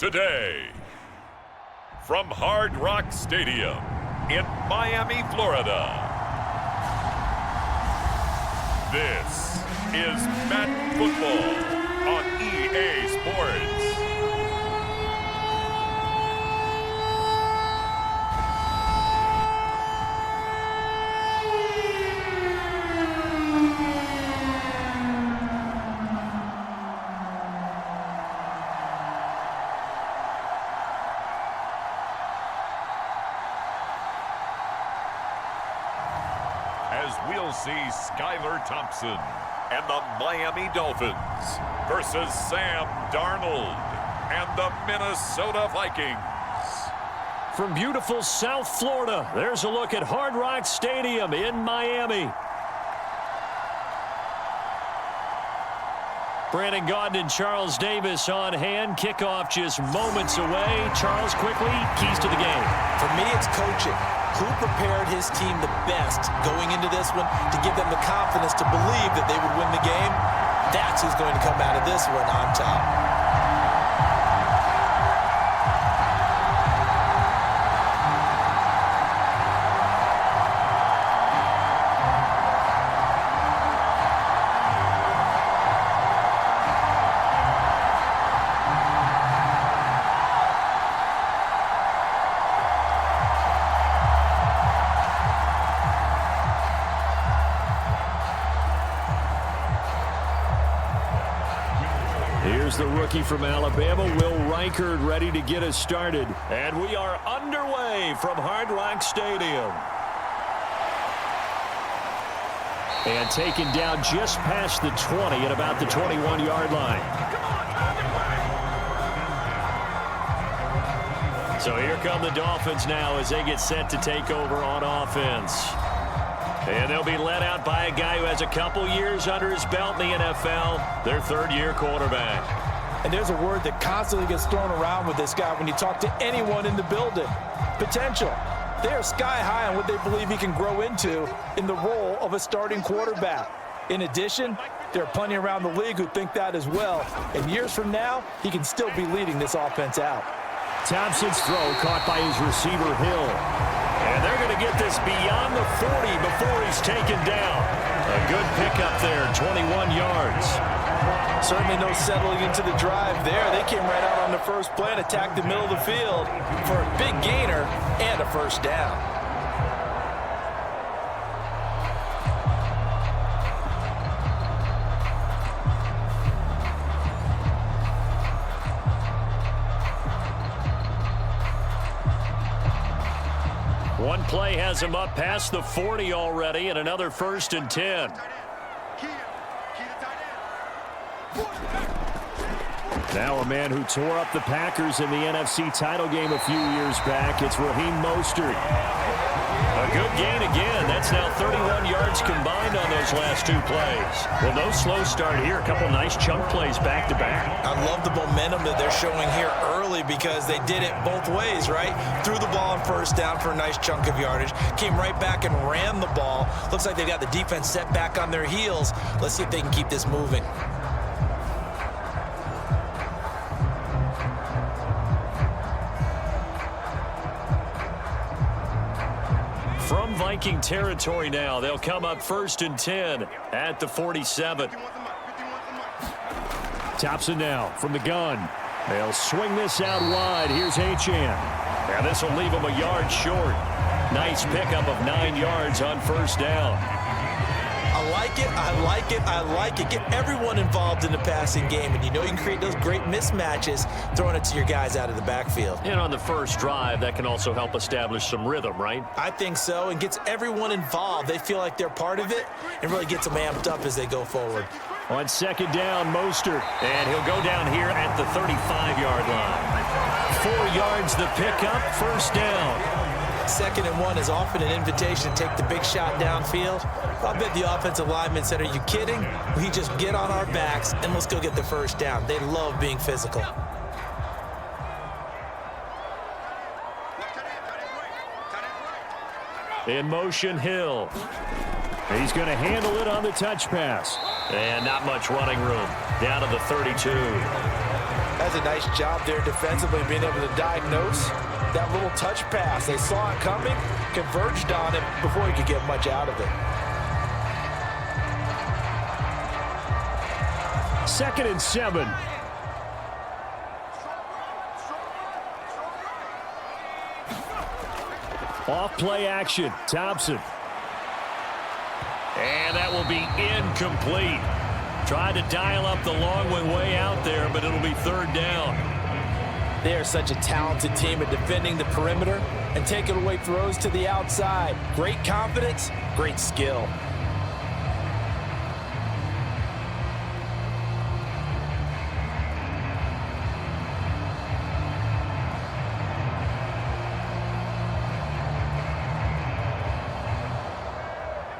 today. From Hard Rock Stadium in Miami, Florida, this is Madden Football on EA Sports. As we'll see Skylar Thompson and the Miami Dolphins versus Sam Darnold and the Minnesota Vikings. From beautiful South Florida, there's a look at Hard Rock Stadium in Miami. Brandon Gaudin and Charles Davis on hand. Kickoff just moments away. Charles, quickly, keys to the game. For me, it's coaching. Who prepared his team the best going into this one to give them the confidence to believe that they would win the game? That's who's going to come out of this one on top. Here's the rookie from Alabama, Will Reichard, ready to get us started. And we are underway from Hard Rock Stadium. And taken down just past the 20 at about the 21-yard line. So here come the Dolphins now as they get set to take over on offense. And they'll be led out by a guy who has a couple years under his belt in the NFL, their third-year quarterback. And there's a word that constantly gets thrown around with this guy when you talk to anyone in the building. Potential. They are sky high on what they believe he can grow into in the role of a starting quarterback. In addition, there are plenty around the league who think that as well. And years from now, he can still be leading this offense out. Thompson's throw caught by his receiver, Hill. And they're going to get this beyond the 40 before he's taken down. A good pickup there, 21 yards. Certainly no settling into the drive there. They came right out on the first play and attacked the middle of the field for a big gainer and a first down. One play has him up past the 40 already, and another 1st and 10. Now a man who tore up the Packers in the NFC title game a few years back. It's Raheem Mostert. A good gain again. That's now 31 yards combined on those last two plays. Well, no slow start here. A couple nice chunk plays back-to-back. I love the momentum that they're showing here early because they did it both ways, right? Threw the ball on first down for a nice chunk of yardage. Came right back and ran the ball. Looks like they've got the defense set back on their heels. Let's see if they can keep this moving. From Viking territory now, they'll come up 1st and 10 at the 47. Thompson now from the gun. They'll swing this out wide. Here's Achane. And this will leave him a yard short. Nice pickup of 9 yards on first down. I like it, I like it, I like it. Get everyone involved in the passing game, and you know you can create those great mismatches throwing it to your guys out of the backfield. And on the first drive, that can also help establish some rhythm, right? I think so, and gets everyone involved. They feel like they're part of it and really gets them amped up as they go forward. On second down, Mostert, and he'll go down here at the 35-yard line. 4 yards the pickup, first down. 2nd and 1 is often an invitation to take the big shot downfield. I bet the offensive lineman said, are you kidding? We just get on our backs and let's go get the first down. They love being physical. In motion, Hill. He's going to handle it on the touch pass. And not much running room. Down to the 32. As does a nice job there defensively, being able to diagnose that little touch pass. They saw it coming, converged on him before he could get much out of it. 2nd and 7. Off play action. Thompson. And that will be incomplete. Tried to dial up the long way out there, but it'll be 3rd down. They are such a talented team at defending the perimeter and taking away throws to the outside. Great confidence, great skill.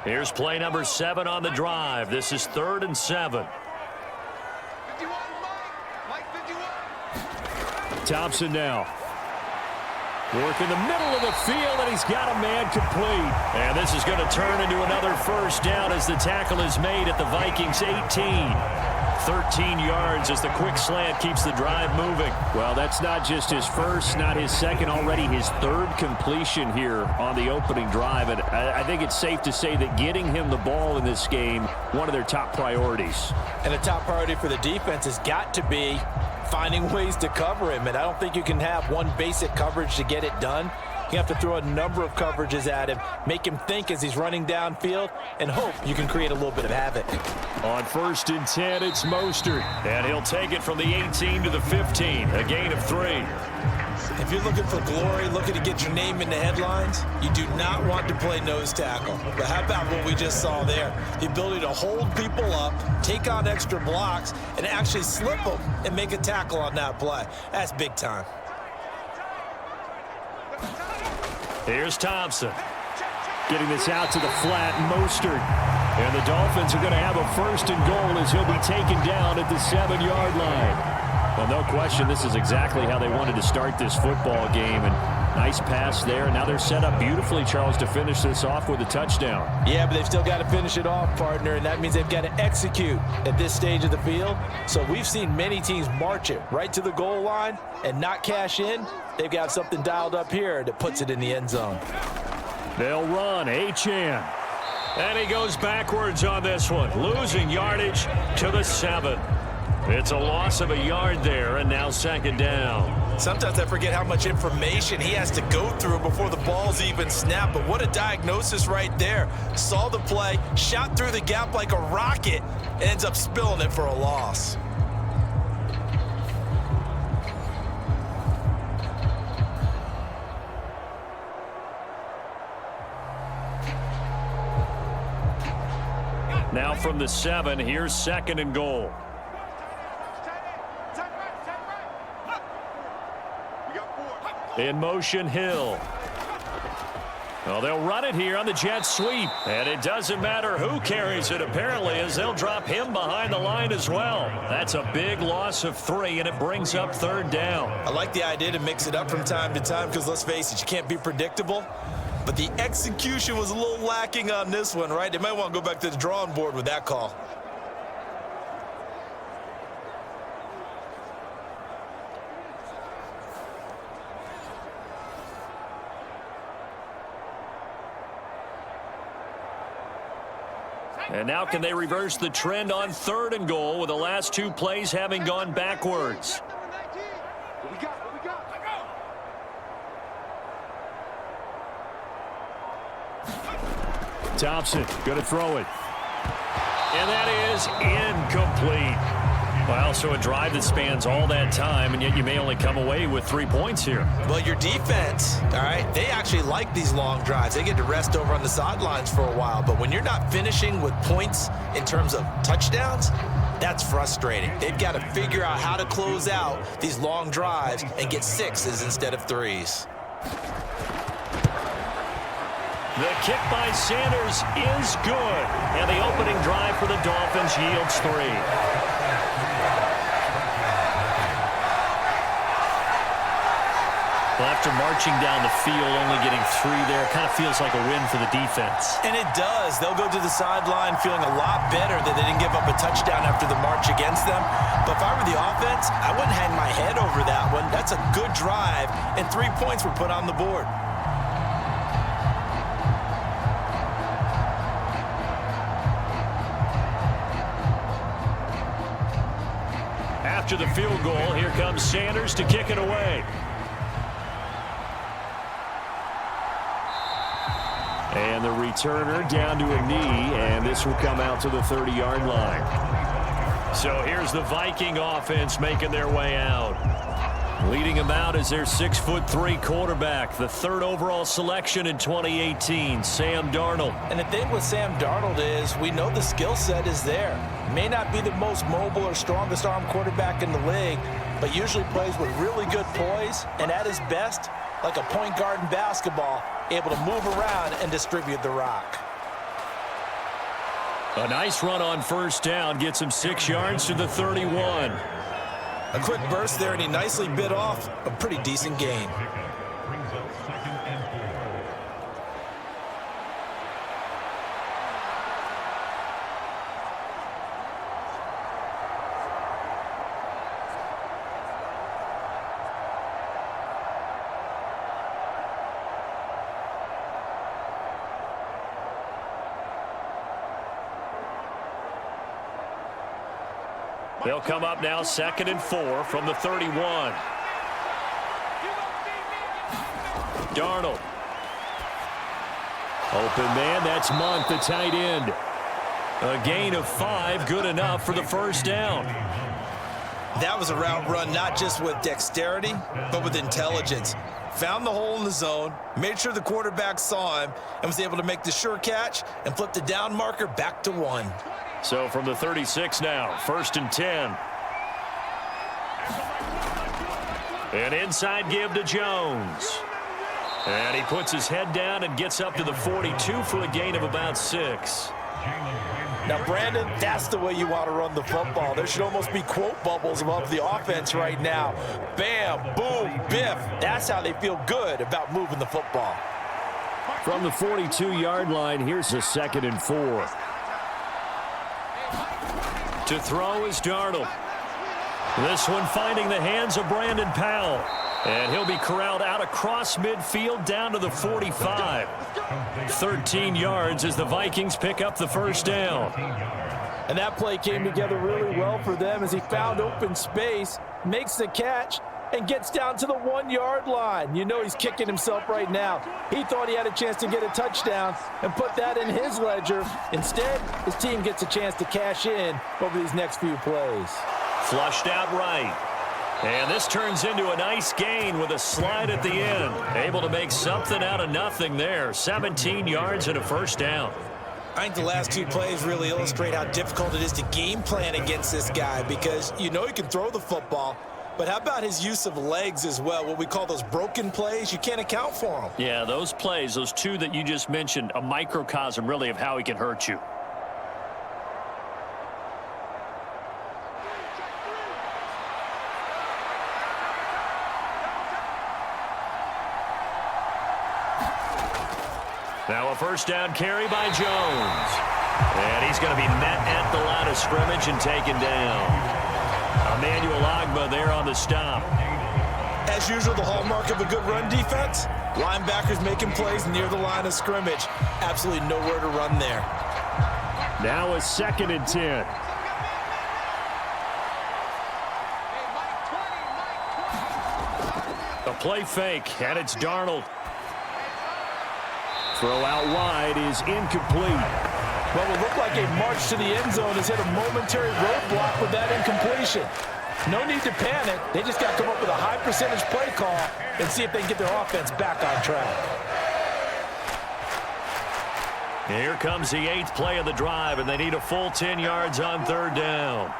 Here's play number 7 on the drive. This is 3rd and 7. Thompson now. Work in the middle of the field, and he's got a man complete. And this is going to turn into another 1st down as the tackle is made at the Vikings 18. 13 yards as the quick slant keeps the drive moving. Well, that's not just his first, not his second, already his 3rd completion here on the opening drive. And I think it's safe to say that getting him the ball in this game, one of their top priorities. And a top priority for the defense has got to be finding ways to cover him. And I don't think you can have one basic coverage to get it done. You have to throw a number of coverages at him, make him think as he's running downfield, and hope you can create a little bit of havoc. On 1st and 10, it's Mostert. And he'll take it from the 18 to the 15, a gain of 3. If you're looking for glory, looking to get your name in the headlines, you do not want to play nose tackle. But how about what we just saw there? The ability to hold people up, take on extra blocks, and actually slip them and make a tackle on that play. That's big time. Here's Thompson. Getting this out to the flat, Mostert. And the Dolphins are going to have a 1st and goal as he'll be taken down at the 7-yard line. Well, no question, this is exactly how they wanted to start this football game. And nice pass there. Now they're set up beautifully, Charles, to finish this off with a touchdown. Yeah, but they've still got to finish it off, partner, and that means they've got to execute at this stage of the field. So we've seen many teams march it right to the goal line and not cash in. They've got something dialed up here that puts it in the end zone. They'll run. Achane. And he goes backwards on this one, losing yardage to the 7. It's a loss of a yard there, and now 2nd down. Sometimes I forget how much information he has to go through before the ball's even snapped, but what a diagnosis right there. Saw the play, shot through the gap like a rocket, and ends up spilling it for a loss. Now from the 7, here's 2nd and goal. In motion, Hill. Well, they'll run it here on the jet sweep. And it doesn't matter who carries it, apparently, as they'll drop him behind the line as well. That's a big loss of 3, and it brings up 3rd down. I like the idea to mix it up from time to time because, let's face it, you can't be predictable. But the execution was a little lacking on this one, right? They might want to go back to the drawing board with that call. And now can they reverse the trend on 3rd and goal with the last 2 plays having gone backwards? Thompson going to throw it. And that is incomplete. Well, so a drive that spans all that time, and yet you may only come away with 3 points here. Well, your defense, all right, they actually like these long drives. They get to rest over on the sidelines for a while. But when you're not finishing with points in terms of touchdowns, that's frustrating. They've got to figure out how to close out these long drives and get 6s instead of 3s. The kick by Sanders is good. And the opening drive for the Dolphins yields 3. Well, after marching down the field, only getting 3 there, kind of feels like a win for the defense. And it does. They'll go to the sideline feeling a lot better that they didn't give up a touchdown after the march against them. But if I were the offense, I wouldn't hang my head over that one. That's a good drive, and 3 points were put on the board. After the field goal, here comes Sanders to kick it away. And the returner down to a knee, and this will come out to the 30-yard line. So here's the Viking offense making their way out. Leading them out is their 6'3" quarterback, the 3rd overall selection in 2018, Sam Darnold. And the thing with Sam Darnold is we know the skill set is there. May not be the most mobile or strongest arm quarterback in the league, but usually plays with really good poise, and at his best, like a point guard in basketball, able to move around and distribute the rock. A nice run on first down gets him 6 yards to the 31. A quick burst there, and he nicely bit off a pretty decent gain. They'll come up now 2nd and 4 from the 31. Darnold. Open man, that's Monk, the tight end. A gain of 5, good enough for the first down. That was a route run not just with dexterity, but with intelligence. Found the hole in the zone, made sure the quarterback saw him, and was able to make the sure catch and flip the down marker back to 1. So from the 36 now, 1st and 10. An inside give to Jones. And he puts his head down and gets up to the 42 for a gain of about 6. Now, Brandon, that's the way you want to run the football. There should almost be quote bubbles above the offense right now. Bam, boom, biff. That's how they feel good about moving the football. From the 42-yard line, here's a 2nd and 4. To throw is Darnold. This one finding the hands of Brandon Powell. And he'll be corralled out across midfield down to the 45. 13 yards as the Vikings pick up the first down. And that play came together really well for them as he found open space, makes the catch, and gets down to the 1-yard line. You know he's kicking himself right now. He thought he had a chance to get a touchdown and put that in his ledger. Instead, his team gets a chance to cash in over these next few plays. Flushed out right. And this turns into a nice gain with a slide at the end. Able to make something out of nothing there. 17 yards and a first down. I think the last 2 plays really illustrate how difficult it is to game plan against this guy because you know he can throw the football, but how about his use of legs as well? What we call those broken plays, you can't account for them. Yeah, those plays, those 2 that you just mentioned, a microcosm really of how he can hurt you. Now a first down carry by Jones. And he's going to be met at the line of scrimmage and taken down. Emmanuel Ogbah there on the stop. As usual, the hallmark of a good run defense, linebackers making plays near the line of scrimmage. Absolutely nowhere to run there. Now a 2nd and 10. A play fake, and it's Darnold. Throw out wide is incomplete. Well, it looked like a march to the end zone has hit a momentary roadblock with that incompletion. No need to panic. They just got to come up with a high percentage play call and see if they can get their offense back on track. Here comes the 8th play of the drive, and they need a full 10 yards on 3rd down.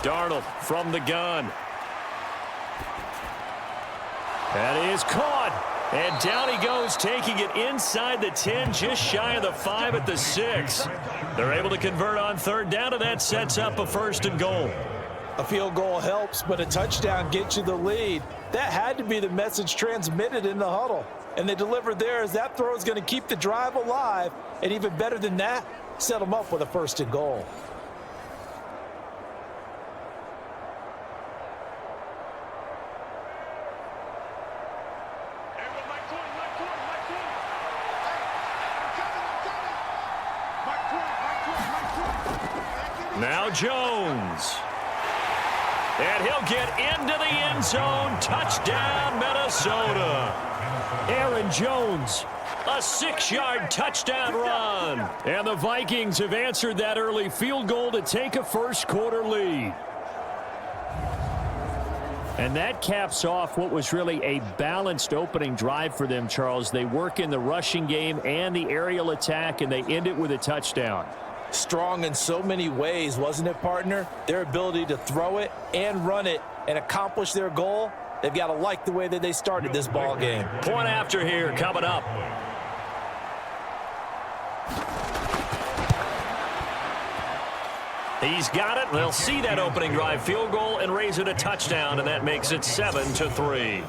Darnold from the gun. That is caught. And down he goes, taking it inside the 10, just shy of the 5 at the 6. They're able to convert on 3rd down, and that sets up a 1st and goal. A field goal helps, but a touchdown gets you the lead. That had to be the message transmitted in the huddle. And they delivered there as that throw is going to keep the drive alive. And even better than that, set them up with a 1st and goal. Now Jones. And he'll get into the end zone. Touchdown, Minnesota. Aaron Jones, a 6-yard touchdown run. And the Vikings have answered that early field goal to take a first-quarter lead. And that caps off what was really a balanced opening drive for them, Charles. They work in the rushing game and the aerial attack, and they end it with a touchdown. Strong in so many ways, wasn't it, partner? Their ability to throw it and run it and accomplish their goal, they've got to like the way that they started this ball game. Point after here coming up. He's got it. They'll see that opening drive field goal and raise it a touchdown, and that makes it 7-3.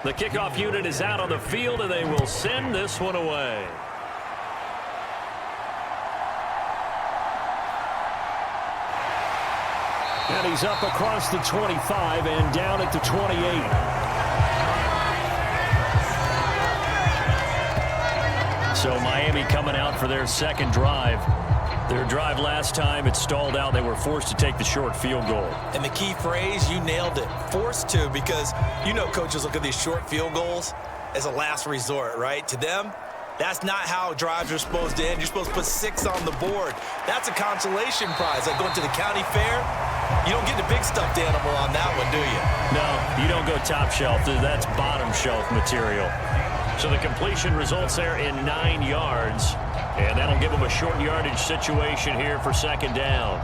The kickoff unit is out on the field, and they will send this one away. And he's up across the 25 and down at the 28. So Miami coming out for their second drive. Their drive last time, it stalled out. They were forced to take the short field goal. And the key phrase, you nailed it, forced to, because you know coaches look at these short field goals as a last resort, right? To them, that's not how drives are supposed to end. You're supposed to put 6 on the board. That's a consolation prize. Like going to the county fair, you don't get the big stuffed animal on that one, do you? No, you don't go top shelf. That's bottom shelf material. So the completion results there in 9 yards. And that'll give them a short yardage situation here for second down.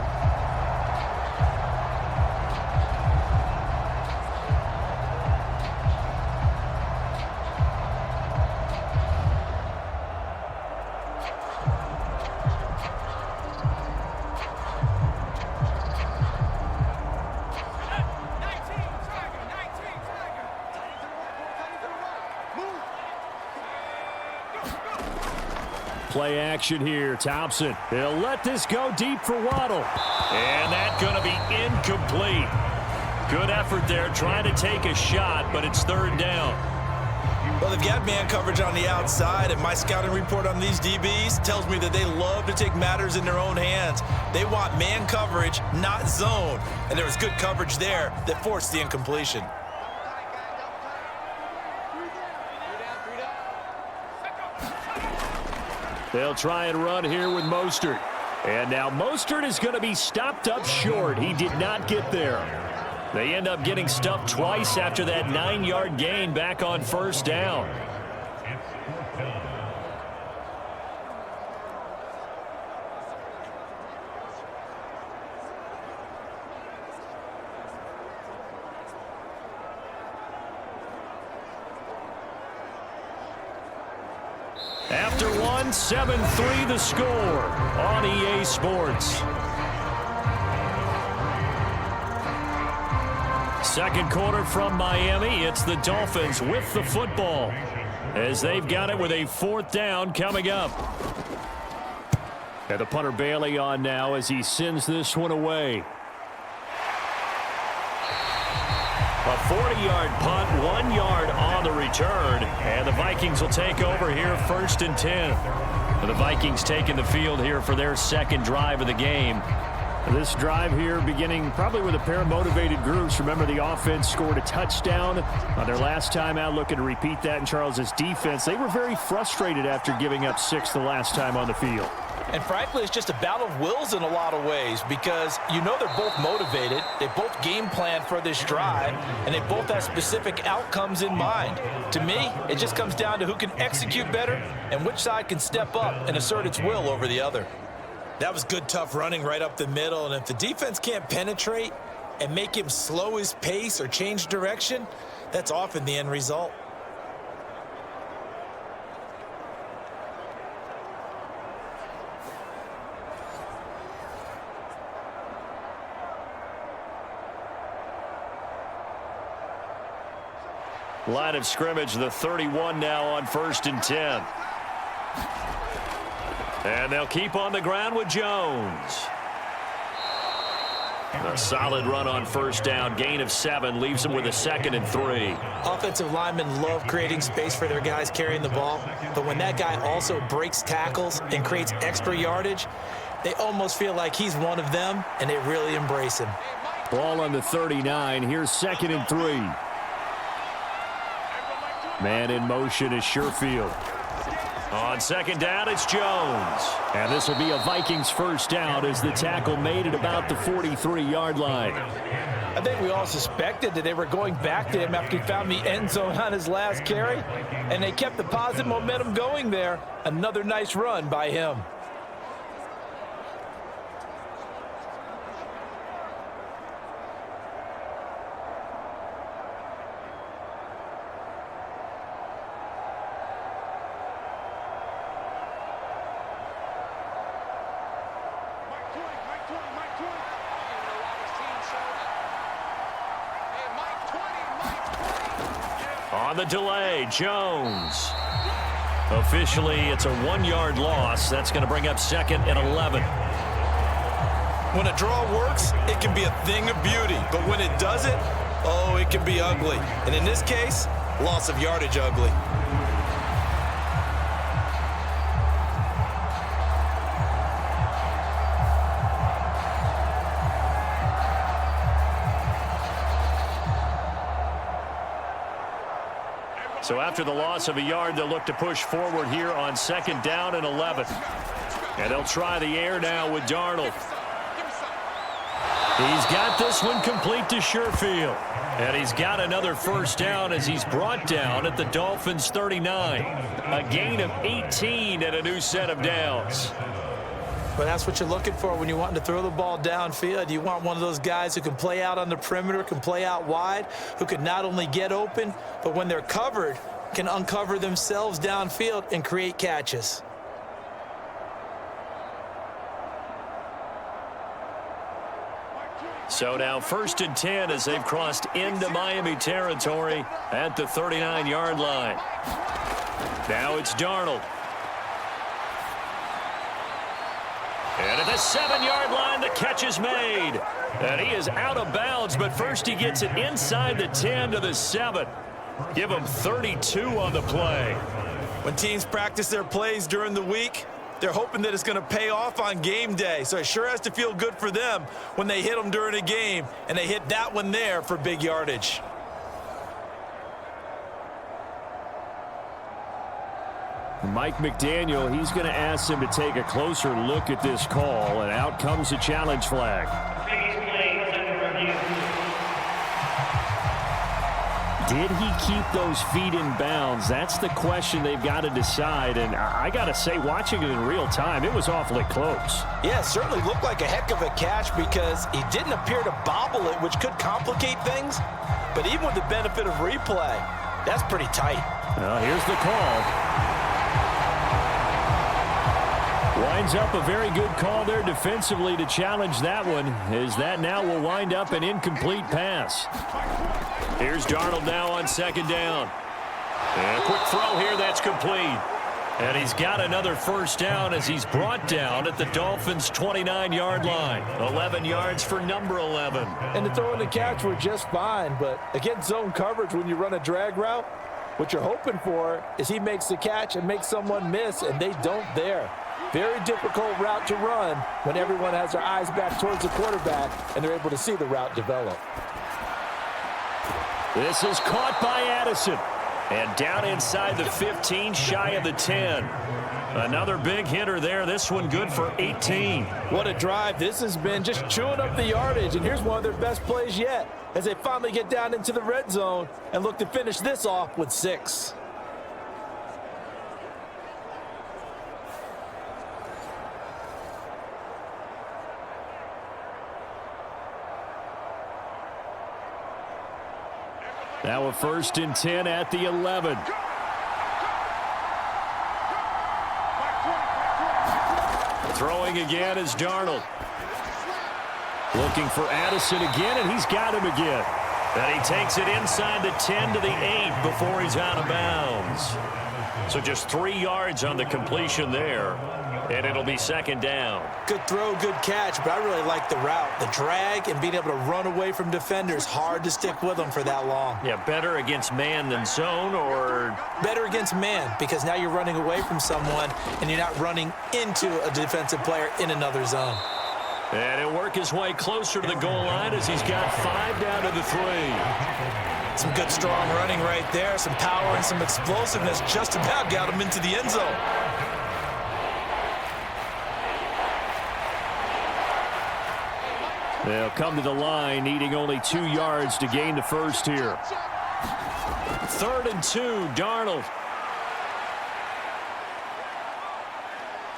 Play action here. Thompson. He'll let this go deep for Waddle. And that's going to be incomplete. Good effort there trying to take a shot, but it's 3rd down. Well, they've got man coverage on the outside, and my scouting report on these DBs tells me that they love to take matters in their own hands. They want man coverage, not zone. And there was good coverage there that forced the incompletion. They'll try and run here with Mostert. And now Mostert is going to be stopped up short. He did not get there. They end up getting stuffed twice after that 9-yard gain back on 1st down. After one, 7-3 the score on EA Sports. Second quarter from Miami. It's the Dolphins with the football as they've got it with a 4th down coming up. And the punter Bailey on now as he sends this one away. A 40-yard punt, 1 yard on the return, and the Vikings will take over here 1st and 10. The Vikings taking the field here for their second drive of the game. This drive here beginning probably with a pair of motivated groups. Remember, the offense scored a touchdown on their last time out, looking to repeat that in Charles's defense. They were very frustrated after giving up 6 the last time on the field. And frankly, it's just a battle of wills in a lot of ways because you know they're both motivated, they both game plan for this drive, and they both have specific outcomes in mind. To me, it just comes down to who can execute better and which side can step up and assert its will over the other. That was good, tough running right up the middle, and if the defense can't penetrate and make him slow his pace or change direction, that's often the end result. Line of scrimmage, the 31 now on 1st and 10. And they'll keep on the ground with Jones. A solid run on 1st down. Gain of 7 leaves them with a 2nd and 3. Offensive linemen love creating space for their guys carrying the ball, but when that guy also breaks tackles and creates extra yardage, they almost feel like he's one of them, and they really embrace him. Ball on the 39. Here's 2nd and 3. Man in motion is Sherfield. On 2nd down, it's Jones. And this will be a Vikings 1st down as the tackle made at about the 43-yard line. I think we all suspected that they were going back to him after he found the end zone on his last carry, and they kept the positive momentum going there. Another nice run by him. On the delay, Jones. Officially, it's a 1-yard loss. That's going to bring up 2nd and 11. When a draw works, it can be a thing of beauty. But when it doesn't, oh, it can be ugly. And in this case, loss of yardage ugly. So after the loss of a yard, they'll look to push forward here on 2nd down and 11. And they'll try the air now with Darnold. He's got this one complete to Sherfield. And he's got another 1st down as he's brought down at the Dolphins 39. A gain of 18 and a new set of downs. But that's what you're looking for when you want to throw the ball downfield. You want one of those guys who can play out on the perimeter, can play out wide, who can not only get open, but when they're covered, can uncover themselves downfield and create catches. So now 1st and 10 as they've crossed into Miami territory at the 39-yard line. Now it's Darnold. And at the 7-yard line, the catch is made. And he is out of bounds, but first he gets it inside the 10 to the 7. Give him 32 on the play. When teams practice their plays during the week, they're hoping that it's going to pay off on game day. So it sure has to feel good for them when they hit them during a game, and they hit that one there for big yardage. Mike McDaniel, he's going to ask him to take a closer look at this call, and out comes a challenge flag. Did he keep those feet in bounds? That's the question they've got to decide, and I got to say, watching it in real time, it was awfully close. Yeah, it certainly looked like a heck of a catch because he didn't appear to bobble it, which could complicate things. But even with the benefit of replay, that's pretty tight. Here's the call. Winds up a very good call there defensively to challenge that one, as that now will wind up an incomplete pass. Here's Darnold now on 2nd down. And a quick throw here, that's complete. And he's got another 1st down as he's brought down at the Dolphins' 29-yard line. 11 yards for number 11. And the throw and the catch were just fine, but against zone coverage when you run a drag route, what you're hoping for is he makes the catch and makes someone miss, and they don't there. Very difficult route to run when everyone has their eyes back towards the quarterback and they're able to see the route develop. This is caught by Addison. And down inside the 15, shy of the 10. Another big hitter there. This one good for 18. What a drive this has been, just chewing up the yardage. And here's one of their best plays yet as they finally get down into the red zone and look to finish this off with 6. Now a 1st and 10 at the 11. Throwing again is Darnold. Looking for Addison again, and he's got him again. And he takes it inside the 10 to the 8 before he's out of bounds. So just 3 yards on the completion there, and it'll be 2nd down. Good throw, good catch, but I really like the route. The drag and being able to run away from defenders, hard to stick with them for that long. Yeah, better against man than zone, or? Better against man, because now you're running away from someone and you're not running into a defensive player in another zone. And he'll work his way closer to the goal line as he's got 5 down to the 3. Some good, strong running right there. Some power and some explosiveness just about got him into the end zone. They'll come to the line, needing only 2 yards to gain the first here. 3rd and 2, Darnold.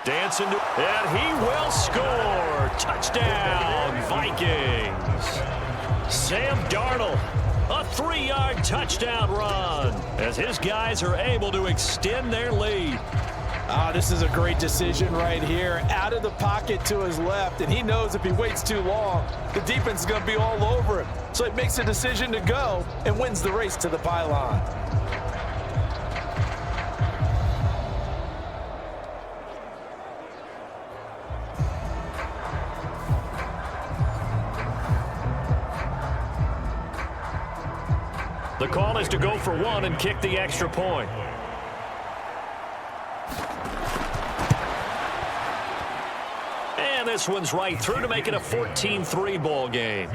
Dancing, and he will score. Touchdown, Vikings. Sam Darnold, a 3-yard touchdown run as his guys are able to extend their lead. This is a great decision right here. Out of the pocket to his left, and he knows if he waits too long, the defense is going to be all over him. So he makes a decision to go and wins the race to the pylon. The call is to go for 1 and kick the extra point. And this one's right through to make it a 14-3 ball game.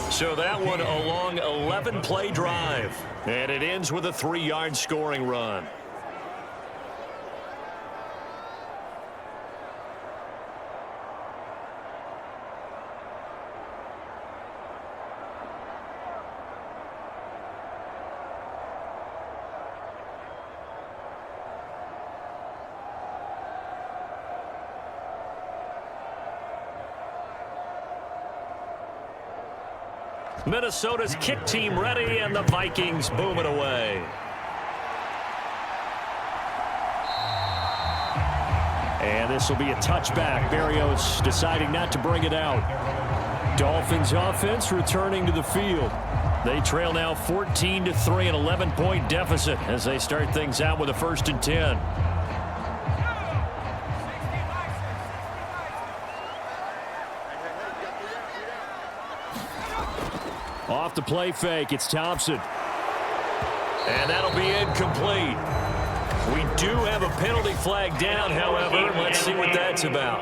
So that one a long 11-play drive. And it ends with a 3-yard scoring run. Minnesota's kick team ready, and the Vikings boom it away. And this will be a touchback. Berrios deciding not to bring it out. Dolphins offense returning to the field. They trail now 14-3, an 11-point deficit as they start things out with a 1st and 10. Off the play fake, it's Thompson. And that'll be incomplete. We do have a penalty flag down, however. Let's see what that's about.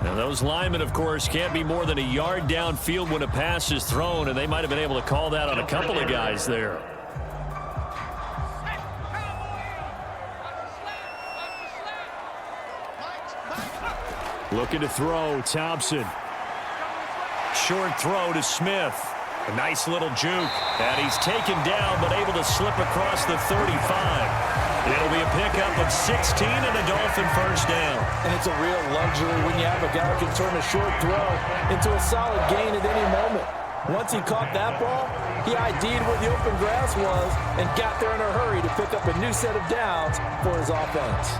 Now, those linemen, of course, can't be more than a yard downfield when a pass is thrown, and they might have been able to call that on a couple of guys there. Looking to throw, Thompson. Short throw to Smith. A nice little juke. And he's taken down, but able to slip across the 35. It'll be a pickup of 16 and a Dolphin 1st down. And it's a real luxury when you have a guy who can turn a short throw into a solid gain at any moment. Once he caught that ball, he ID'd where the open grass was and got there in a hurry to pick up a new set of downs for his offense.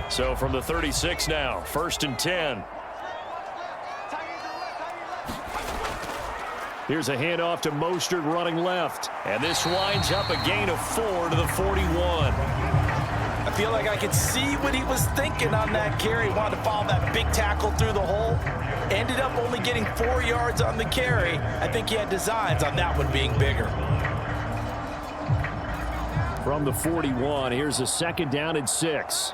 So from the 36 now, 1st and 10. Here's a handoff to Mostert running left. And this winds up a gain of 4 to the 41. I feel like I could see what he was thinking on that carry. He wanted to follow that big tackle through the hole. Ended up only getting 4 yards on the carry. I think he had designs on that one being bigger. From the 41, here's a second down and 6.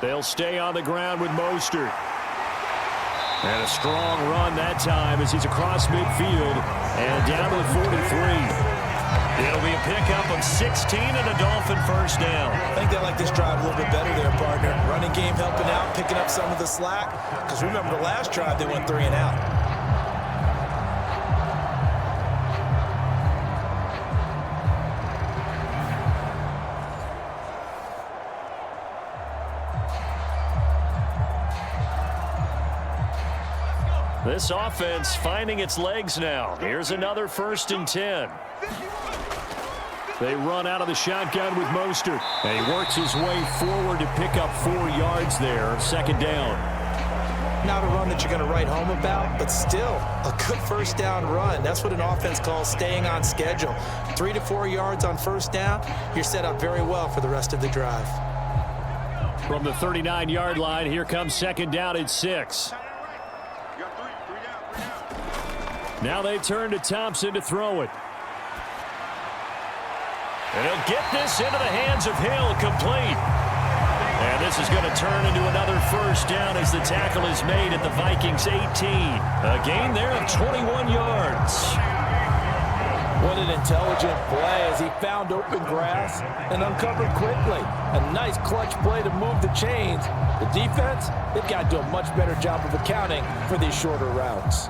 They'll stay on the ground with Mostert. And a strong run that time as he's across midfield and down to the 43. It'll be a pickup of 16 and a Dolphin first down. I think they like this drive a little bit better there, partner. Running game helping out, picking up some of the slack. Because remember the last drive, they went 3 and out. This offense finding its legs now. Here's another 1st and 10. They run out of the shotgun with Mostert. And he works his way forward to pick up 4 yards there. Second down. Not a run that you're going to write home about, but still a good first down run. That's what an offense calls staying on schedule. 3 to 4 yards on first down. You're set up very well for the rest of the drive. From the 39-yard line, here comes second down and 6. Now they turn to Thompson to throw it. And he'll get this into the hands of Hill, complete. And this is going to turn into another first down as the tackle is made at the Vikings 18. A gain there of 21 yards. What an intelligent play as he found open grass and uncovered quickly. A nice clutch play to move the chains. The defense, they've got to do a much better job of accounting for these shorter routes.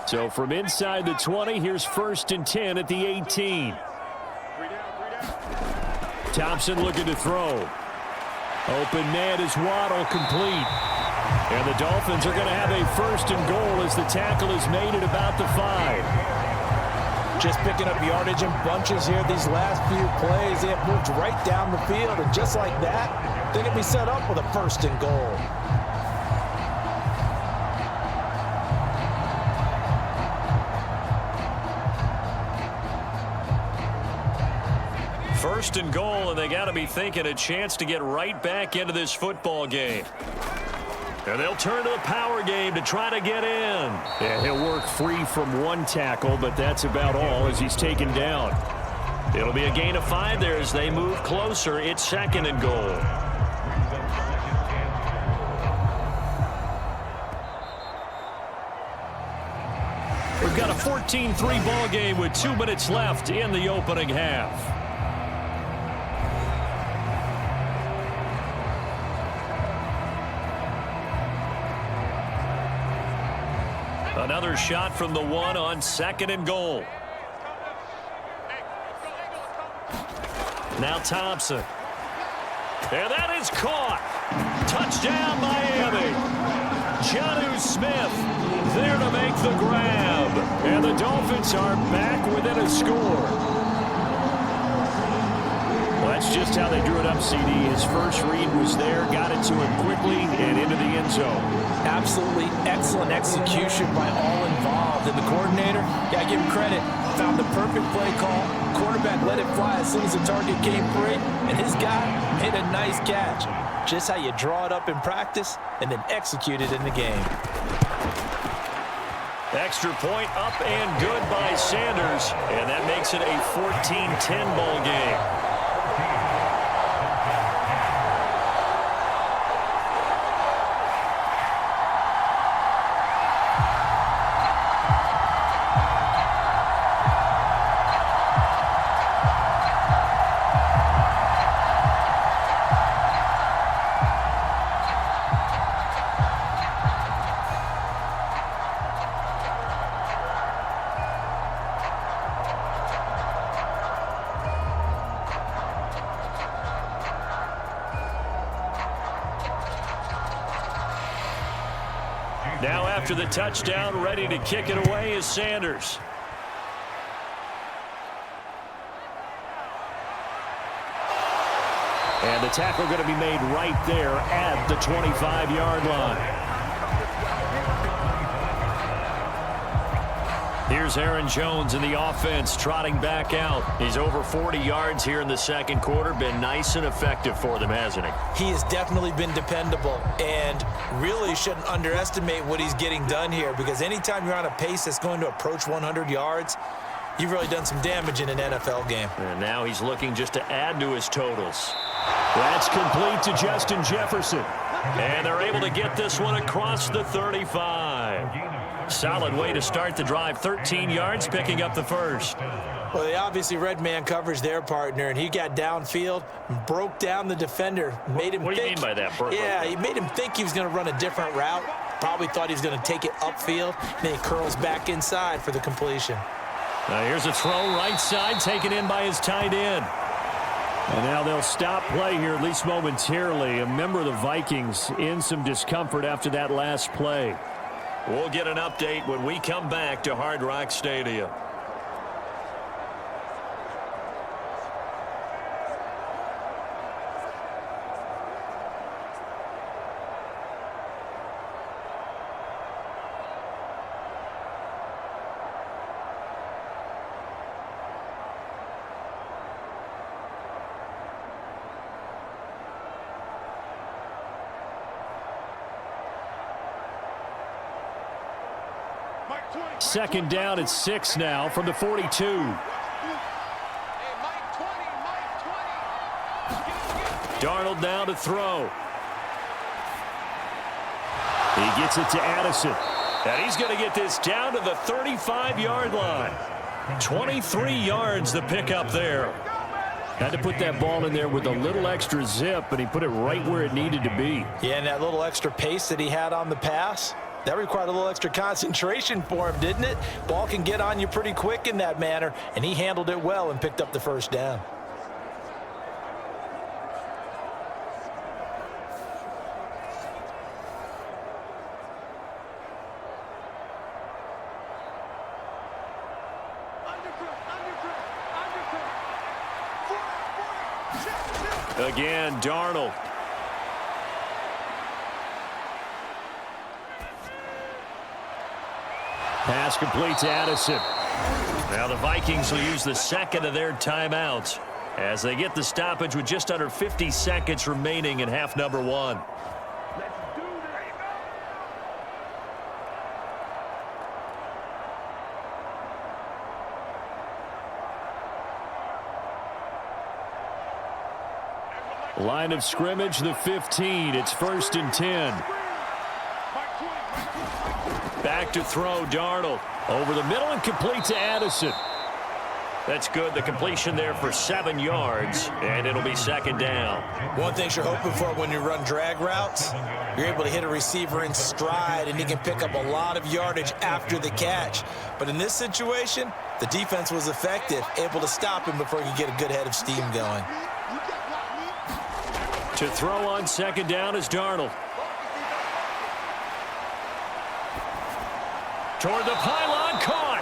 So from inside the 20, here's 1st and 10 at the 18. Thompson looking to throw. Open man is Waddle, complete. And the Dolphins are going to have a 1st and goal as the tackle is made at about the 5. Just picking up yardage in bunches here these last few plays. They have moved right down the field, and just like that, they're going to be set up with a 1st and goal. First and goal, and they got to be thinking a chance to get right back into this football game. And they'll turn to the power game to try to get in. And he'll work free from 1 tackle, but that's about all as he's taken down. It'll be a gain of 5 there as they move closer. It's 2nd and goal. We've got a 14-3 ball game with 2 minutes left in the opening half. Another shot from the 1 on 2nd and goal. Now Thompson. And that is caught. Touchdown, Miami. Jonnu Smith there to make the grab. And the Dolphins are back within a score. Well, that's just how they drew it up, CD. His first read was there, got it to him quickly, and into the end zone. Absolutely excellent execution by all involved. And the coordinator, got to give him credit, found the perfect play call. Quarterback let it fly as soon as the target came free, and his guy made a nice catch. Just how you draw it up in practice and then execute it in the game. Extra point up and good by Sanders, and that makes it a 14-10 ball game. Now after the touchdown, ready to kick it away is Sanders. And the tackle going to be made right there at the 25-yard line. Here's Aaron Jones in the offense, trotting back out. He's over 40 yards here in the second quarter. Been nice and effective for them, hasn't he? He has definitely been dependable, and really shouldn't underestimate what he's getting done here, because anytime you're on a pace that's going to approach 100 yards, you've really done some damage in an NFL game. And now he's looking just to add to his totals. That's complete to Justin Jefferson. And they're able to get this one across the 35. Solid way to start the drive. 13 yards, picking up the first. Well, they obviously read man coverage their partner, and he got downfield, broke down the defender, made him What do you think. mean by that? Yeah, he made him think he was going to run a different route. Probably thought he was going to take it upfield. Then he curls back inside for the completion. Now here's a throw right side, taken in by his tight end. And now they'll stop play here, at least momentarily. A member of the Vikings in some discomfort after that last play. We'll get an update when we come back to Hard Rock Stadium. Second down at 6 now from the 42. Darnold now to throw. He gets it to Addison. And he's going to get this down to the 35-yard line. 23 yards the pickup there. Had to put that ball in there with a little extra zip, but he put it right where it needed to be. Yeah, and that little extra pace that he had on the pass, that required a little extra concentration for him, didn't it? Ball can get on you pretty quick in that manner, and he handled it well and picked up the first down. Again, Darnold. Pass complete to Addison. Now the Vikings will use the second of their timeouts as they get the stoppage with just under 50 seconds remaining in half number one. Line of scrimmage, the 15. It's 1st and 10. Back to throw, Darnold. Over the middle and complete to Addison. That's good. The completion there for 7 yards, and it'll be second down. One thing you're hoping for when you run drag routes, you're able to hit a receiver in stride, and he can pick up a lot of yardage after the catch. But in this situation, the defense was effective, able to stop him before he could get a good head of steam going. To throw on second down is Darnold. Toward the pylon, caught.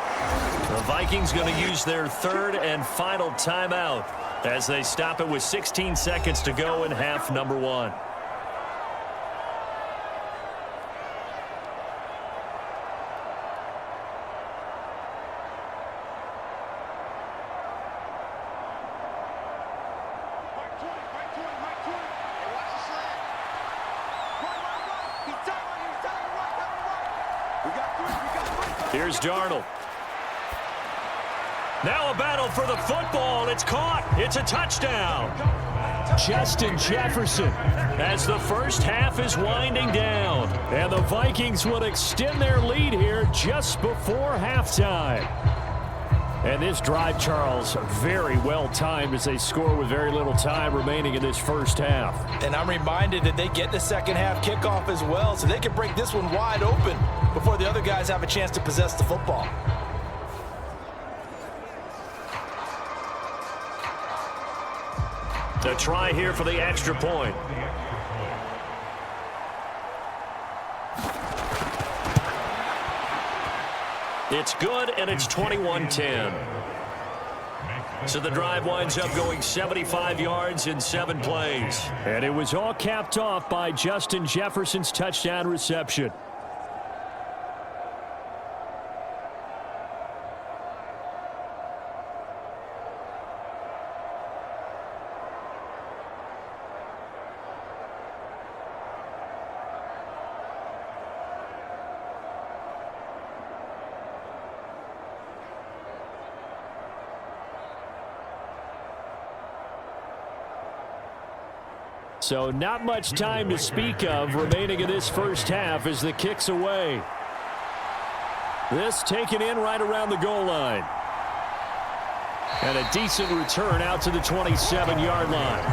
The Vikings going to use their third and final timeout as they stop it with 16 seconds to go in half number one. Here's Darnold. Now a battle for the football. It's caught. It's a touchdown. Justin Jefferson as the first half is winding down. And the Vikings will extend their lead here just before halftime. And this drive, Charles, very well timed as they score with very little time remaining in this first half. And I'm reminded that they get the second half kickoff as well, so they can break this one wide open before the other guys have a chance to possess the football. The try here for the extra point. It's good, and it's 21-10. So the drive winds up going 75 yards in 7 plays. And it was all capped off by Justin Jefferson's touchdown reception. So not much time to speak of remaining in this first half as the kick's away. This taken in right around the goal line. And a decent return out to the 27-yard line.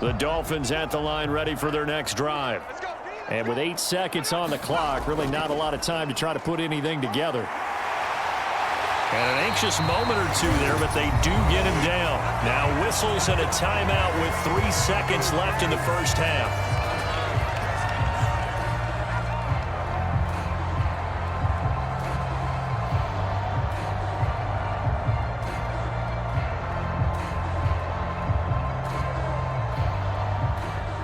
The Dolphins at the line ready for their next drive. And with 8 seconds on the clock, really not a lot of time to try to put anything together. And an anxious moment or two there, but they do get him down. Now whistles and a timeout with 3 seconds left in the first half.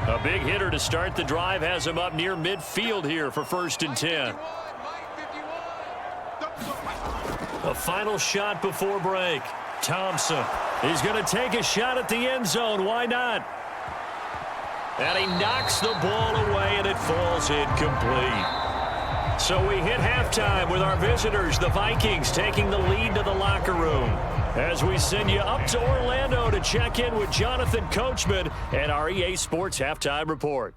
A big hitter to start the drive has him up near midfield here for 1st and 10. A final shot before break. Thompson is going to take a shot at the end zone. Why not? And he knocks the ball away, and it falls incomplete. So we hit halftime with our visitors, the Vikings, taking the lead to the locker room. As we send you up to Orlando to check in with Jonathan Coachman and our EA Sports Halftime Report.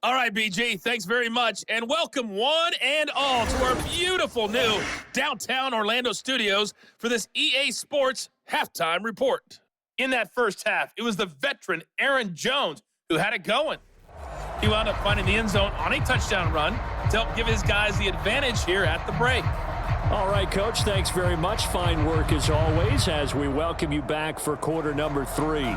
All right, BG, thanks very much, and welcome one and all to our beautiful new downtown Orlando studios for this EA Sports Halftime Report. In that first half, it was the veteran Aaron Jones who had it going. He wound up finding the end zone on a touchdown run to help give his guys the advantage here at the break. All right, Coach, thanks very much. Fine work as always as we welcome you back for quarter number 3.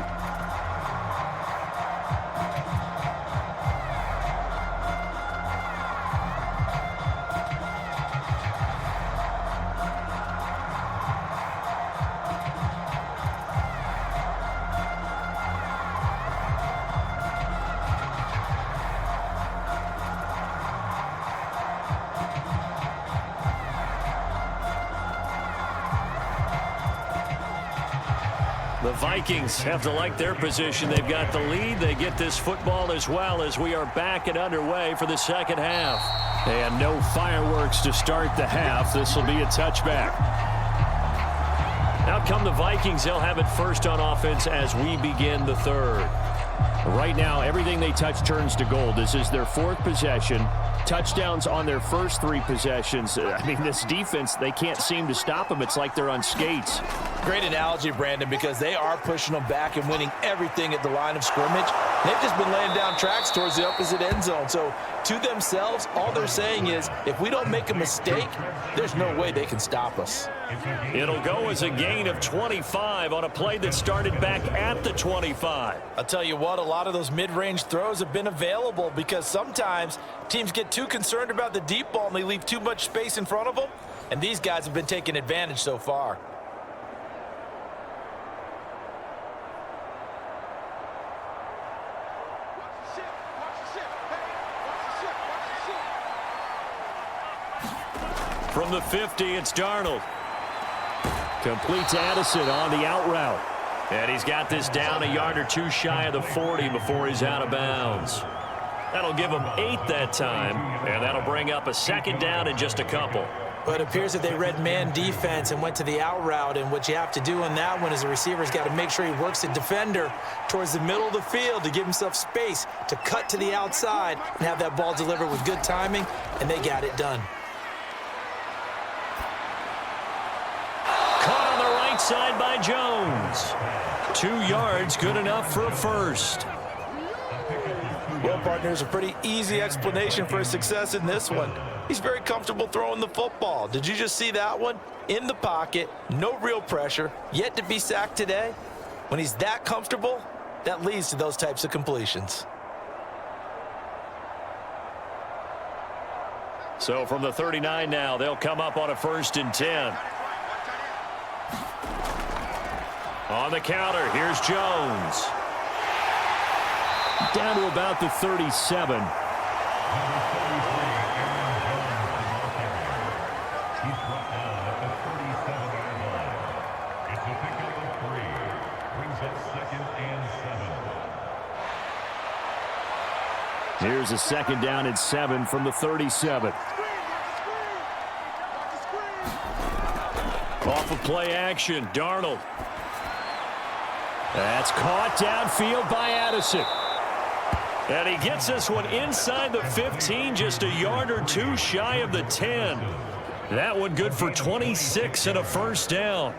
The Vikings have to like their position. They've got the lead. They get this football as well as we are back and underway for the second half. And no fireworks to start the half. This will be a touchback. Out come the Vikings. They'll have it first on offense as we begin the third. Right now, everything they touch turns to gold. This is their 4th possession. Touchdowns on their first 3 possessions. I mean, this defense, they can't seem to stop them. It's like they're on skates. Great analogy, Brandon, because they are pushing them back and winning everything at the line of scrimmage. They've just been laying down tracks towards the opposite end zone. So to themselves, all they're saying is, if we don't make a mistake, there's no way they can stop us. It'll go as a gain of 25 on a play that started back at the 25. I'll tell you what, a lot of those mid-range throws have been available because sometimes teams get too concerned about the deep ball and they leave too much space in front of them. And these guys have been taking advantage so far. From the 50, it's Darnold. Complete to Addison on the out route. And he's got this down a yard or 2 shy of the 40 before he's out of bounds. That'll give him 8 that time, and that'll bring up a 2nd down in just a couple. But it appears that they read man defense and went to the out route, and what you have to do on that one is the receiver's got to make sure he works the defender towards the middle of the field to give himself space to cut to the outside and have that ball delivered with good timing, and they got it done. Caught on the right side by Jones. 2 yards, good enough for a first. Well, partners, a pretty easy explanation for his success in this one. He's very comfortable throwing the football. Did you just see that one? In the pocket, no real pressure, yet to be sacked today. When he's that comfortable, that leads to those types of completions. So from the 39 now, they'll come up on a 1st and 10. On the counter, here's Jones. Down to about the 37. Here's a 2nd down and 7 from the 37. Off of play action, Darnold. That's caught downfield by Addison. And he gets this one inside the 15, just a yard or two shy of the 10. That one good for 26 and a 1st down.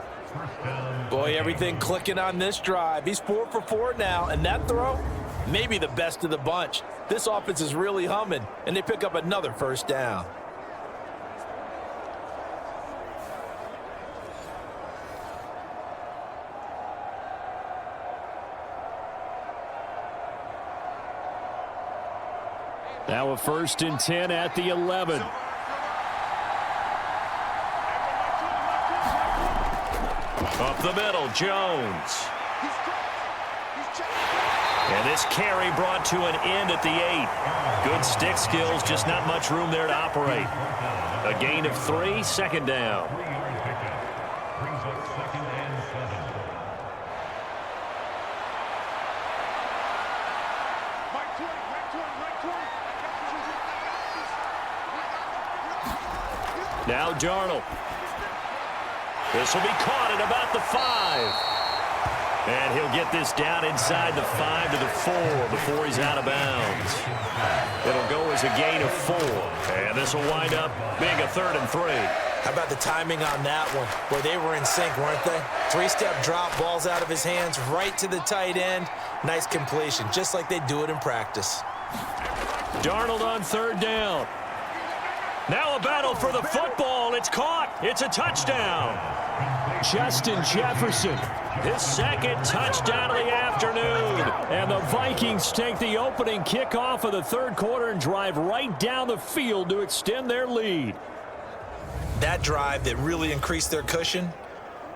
Boy, everything clicking on this drive. He's 4 for 4 now, and that throw, maybe the best of the bunch. This offense is really humming, and they pick up another 1st down. Now a 1st and 10 at the 11. Up the middle, Jones. And this carry brought to an end at the 8. Good stick skills, just not much room there to operate. A gain of 3, 2nd down. Now Darnold. This will be caught at about the 5. And he'll get this down inside the 5 to the 4 before he's out of bounds. It'll go as a gain of 4. And this will wind up being a 3rd and 3. How about the timing on that one? Boy, they were in sync, weren't they? 3-step drop, balls out of his hands, right to the tight end. Nice completion, just like they do it in practice. Darnold on 3rd down. Now a battle for the football. It's caught. It's a touchdown. Justin Jefferson, his 2nd touchdown of the afternoon. And the Vikings take the opening kickoff of the 3rd quarter and drive right down the field to extend their lead. That drive that really increased their cushion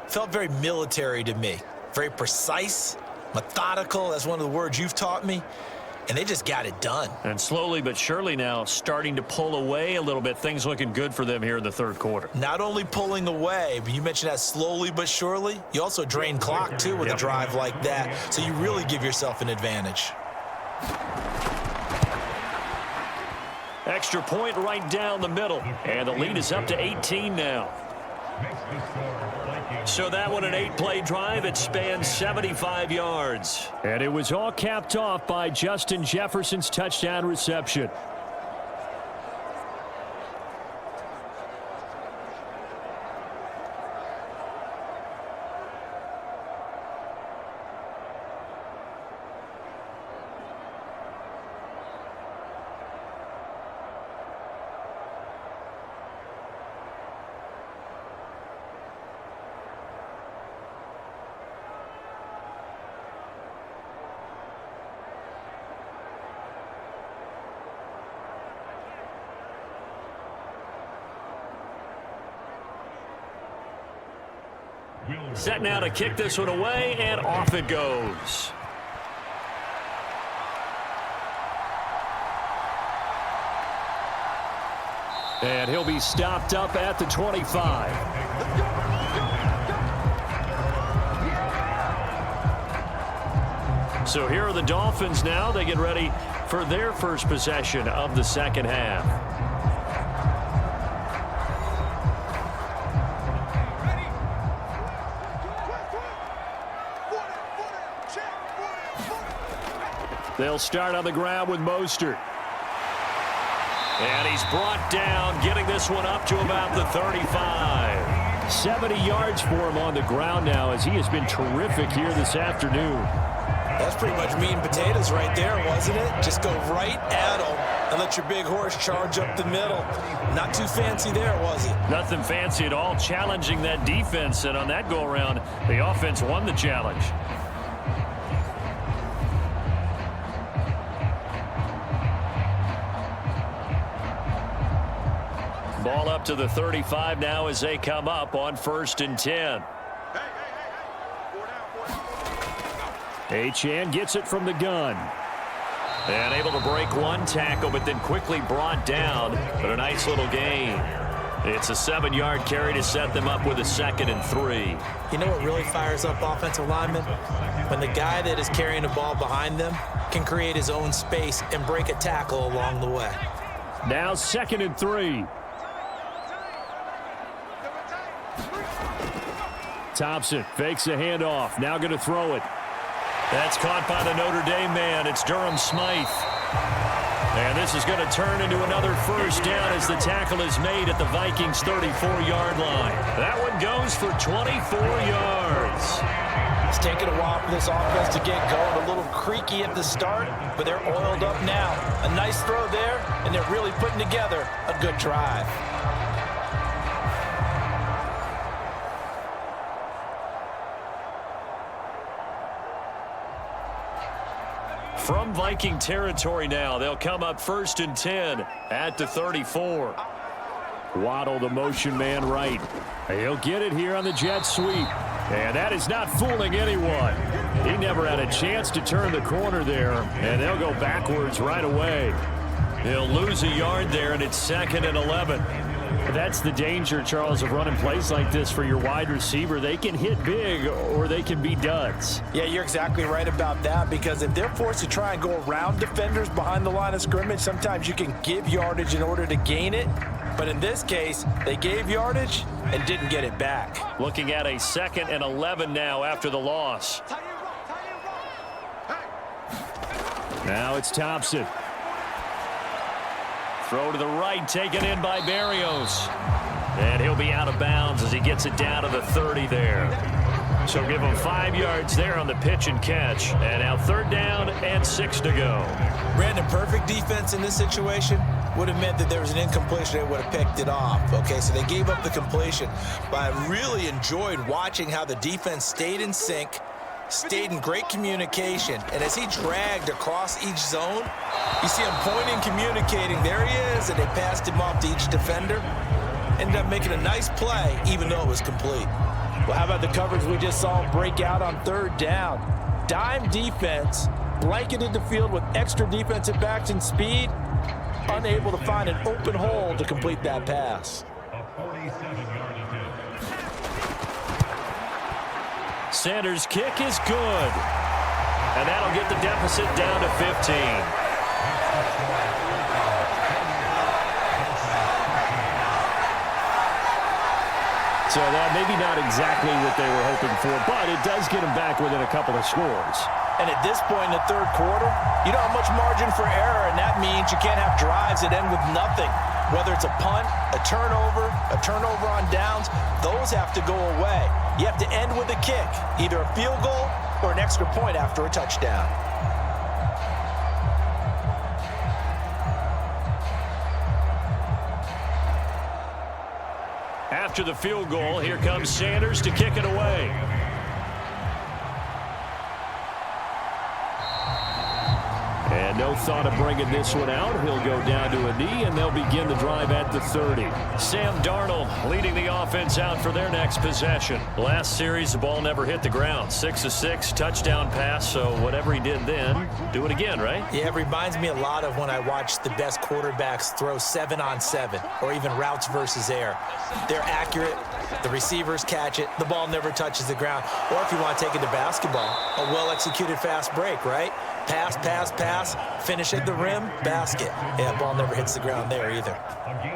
felt very military to me. Very precise, methodical. That's one of the words you've taught me. And they just got it done. And slowly but surely now starting to pull away a little bit. Things looking good for them here in the 3rd quarter. Not only pulling away, but you mentioned that slowly but surely. You also drain clock, too, with a drive like that. So you really give yourself an advantage. Extra point right down the middle. And the lead is up to 18 now. So that one, an 8-play drive. It spans 75 yards. And it was all capped off by Justin Jefferson's touchdown reception. Set now to kick this one away, and off it goes. And he'll be stopped up at the 25. So here are the Dolphins now. They get ready for their first possession of the 2nd half. They'll start on the ground with Mostert. And he's brought down, getting this one up to about the 35. 70 yards for him on the ground now, as he has been terrific here this afternoon. That's pretty much meat and potatoes right there, wasn't it? Just go right at him and let your big horse charge up the middle. Not too fancy there, was he? Nothing fancy at all, challenging that defense. And on that go-around, the offense won the challenge. Ball up to the 35 now as they come up on 1st and 10. Achane gets it from the gun. And able to break one tackle, but then quickly brought down. But a nice little gain. It's a 7-yard carry to set them up with a 2nd and 3. You know what really fires up offensive linemen? When the guy that is carrying the ball behind them can create his own space and break a tackle along the way. Now 2nd and 3. Thompson fakes a handoff. Now going to throw it. That's caught by the Notre Dame man. It's Durham Smythe. And this is going to turn into another first down as the tackle is made at the Vikings' 34-yard line. That one goes for 24 yards. It's taken a while for this offense to get going. A little creaky at the start, but they're oiled up now. A nice throw there, and they're really putting together a good drive. From Viking territory now, they'll come up 1st and 10 at the 34. Waddle, the motion man right. He'll get it here on the jet sweep. And that is not fooling anyone. He never had a chance to turn the corner there, and they'll go backwards right away. He'll lose a yard there, and it's 2nd and 11. That's the danger, Charles, of running plays like this for your wide receiver. They can hit big or they can be duds. Yeah, you're exactly right about that, because if they're forced to try and go around defenders behind the line of scrimmage, sometimes you can give yardage in order to gain it. But in this case, they gave yardage and didn't get it back. Looking at a 2nd and 11 now after the loss. Now it's Thompson. Throw to the right, taken in by Barrios. And he'll be out of bounds as he gets it down to the 30 there. So give him 5 yards there on the pitch and catch. And now 3rd down and 6 to go. Brandon, perfect defense in this situation would have meant that there was an incompletion. They would have picked it off. Okay, so they gave up the completion. But I really enjoyed watching how the defense stayed in sync, stayed in great communication, and as he dragged across each zone, you see him pointing, communicating. There he is, and they passed him off to each defender. Ended up making a nice play, even though it was complete. Well, how about the coverage we just saw break out on 3rd down? Dime defense, blanketed the field with extra defensive backs and speed, unable to find an open hole to complete that pass. Sanders' kick is good. And that'll get the deficit down to 15. So that maybe not exactly what they were hoping for, but it does get them back within a couple of scores. And at this point in the 3rd quarter, you don't have much margin for error, and that means you can't have drives that end with nothing. Whether it's a punt, a turnover on downs, those have to go away. You have to end with a kick, either a field goal or an extra point after a touchdown. After the field goal, here comes Sanders to kick it away. And no thought of bringing this one out. He'll go down to a knee, and they'll begin the drive at the 30. Sam Darnold leading the offense out for their next possession. Last series, the ball never hit the ground. 6 of 6, touchdown pass, so whatever he did then, do it again, right? Yeah, it reminds me a lot of when I watch the best quarterbacks throw 7-on-7 or even routes versus air. They're accurate. The receivers catch it. The ball never touches the ground. Or if you want to take it to basketball, a well-executed fast break, right? Pass, pass, pass, finish at the rim, basket. Yeah, ball never hits the ground there either.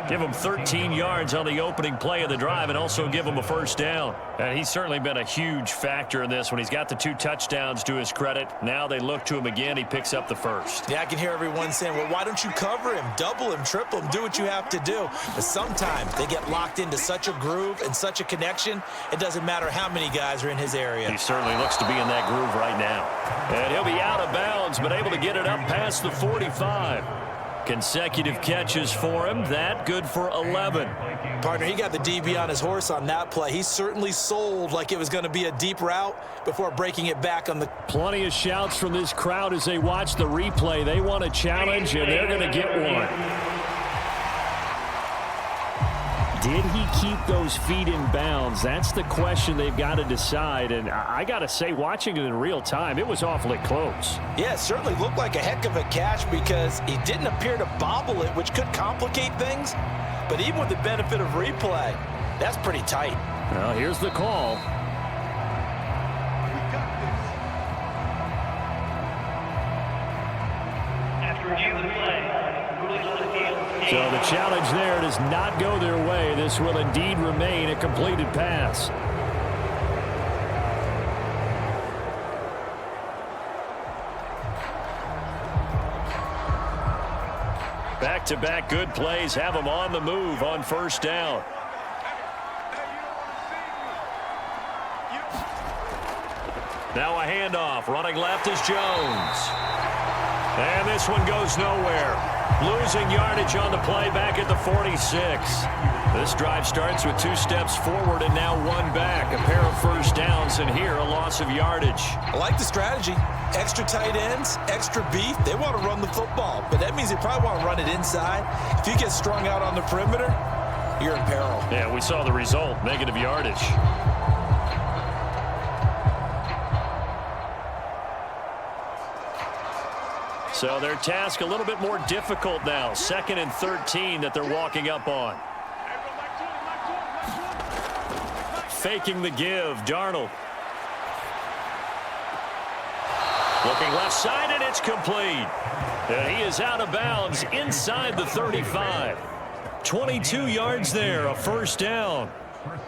Give him 13 yards on the opening play of the drive and also give him a first down. And he's certainly been a huge factor in this when he's got the 2 touchdowns to his credit. Now they look to him again. He picks up the first. Yeah, I can hear everyone saying, well, why don't you cover him, double him, triple him, do what you have to do. But sometimes they get locked into such a groove and such a connection, it doesn't matter how many guys are in his area. He certainly looks to be in that groove right now. And he'll be out of bounds, but able to get it up past the 45. Consecutive catches for him. That good for 11. Partner, he got the DB on his horse on that play. He certainly sold like it was going to be a deep route before breaking it back on the... Plenty of shouts from this crowd as they watch the replay. They want a challenge, and they're going to get one. Did he keep those feet in bounds? That's the question they've got to decide. And I got to say, watching it in real time, it was awfully close. Yeah, it certainly looked like a heck of a catch because he didn't appear to bobble it, which could complicate things. But even with the benefit of replay, that's pretty tight. Well, here's the call. So the challenge there does not go their way. This will indeed remain a completed pass. Back-to-back good plays have them on the move on first down. Now a handoff. Running left is Jones. And this one goes nowhere. Losing yardage on the play back at the 46. This drive starts with 2 steps forward and now 1 back. A pair of first downs, and here a loss of yardage. I like the strategy. Extra tight ends, extra beef. They want to run the football, but that means they probably want to run it inside. If you get strung out on the perimeter, you're in peril. Yeah, we saw the result, negative yardage. So their task a little bit more difficult now. 2nd and 13 that they're walking up on. Faking the give, Darnold. Looking left side, and it's complete. And he is out of bounds inside the 35. 22 yards there, a first down.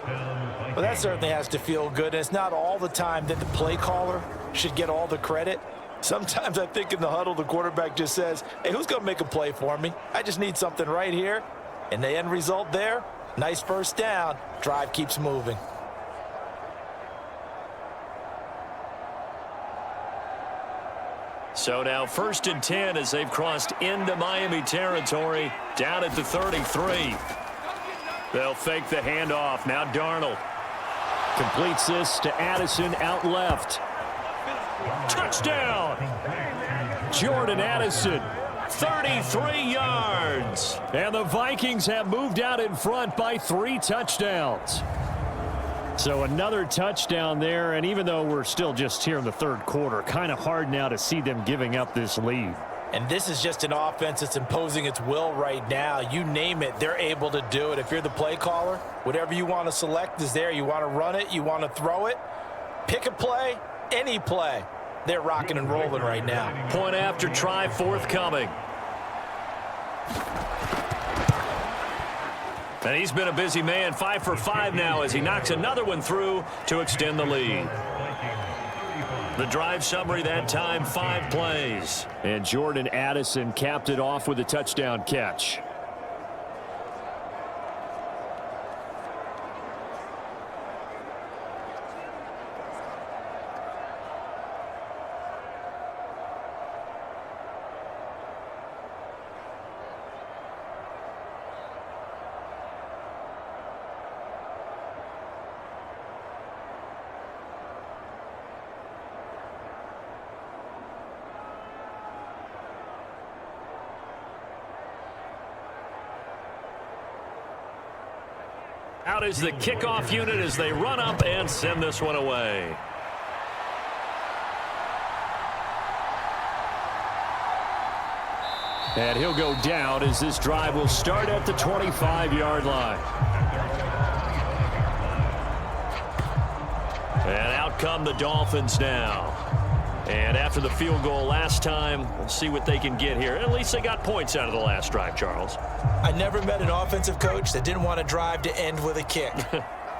Well, that certainly has to feel good. And it's not all the time that the play caller should get all the credit. Sometimes I think in the huddle, the quarterback just says, hey, who's going to make a play for me? I just need something right here. And the end result there, nice first down. Drive keeps moving. So now 1st and 10 as they've crossed into Miami territory, down at the 33. They'll fake the handoff. Now Darnold completes this to Addison out left. Touchdown! Jordan Addison, 33 yards. And the Vikings have moved out in front by 3 touchdowns. So another touchdown there, and even though we're still just here in the 3rd quarter, kind of hard now to see them giving up this lead. And this is just an offense that's imposing its will right now. You name it, they're able to do it. If you're the play caller, whatever you want to select is there. You want to run it, you want to throw it. Pick a play, any play. They're rocking and rolling right now. Point after try forthcoming. And he's been a busy man, 5 for 5 now as he knocks another one through to extend the lead. The drive summary that time, 5 plays. And Jordan Addison capped it off with a touchdown catch. Out is the kickoff unit as they run up and send this one away. And he'll go down as this drive will start at the 25-yard line. And out come the Dolphins now. And after the field goal last time, we'll see what they can get here. At least they got points out of the last drive, Charles. I never met an offensive coach that didn't want a drive to end with a kick.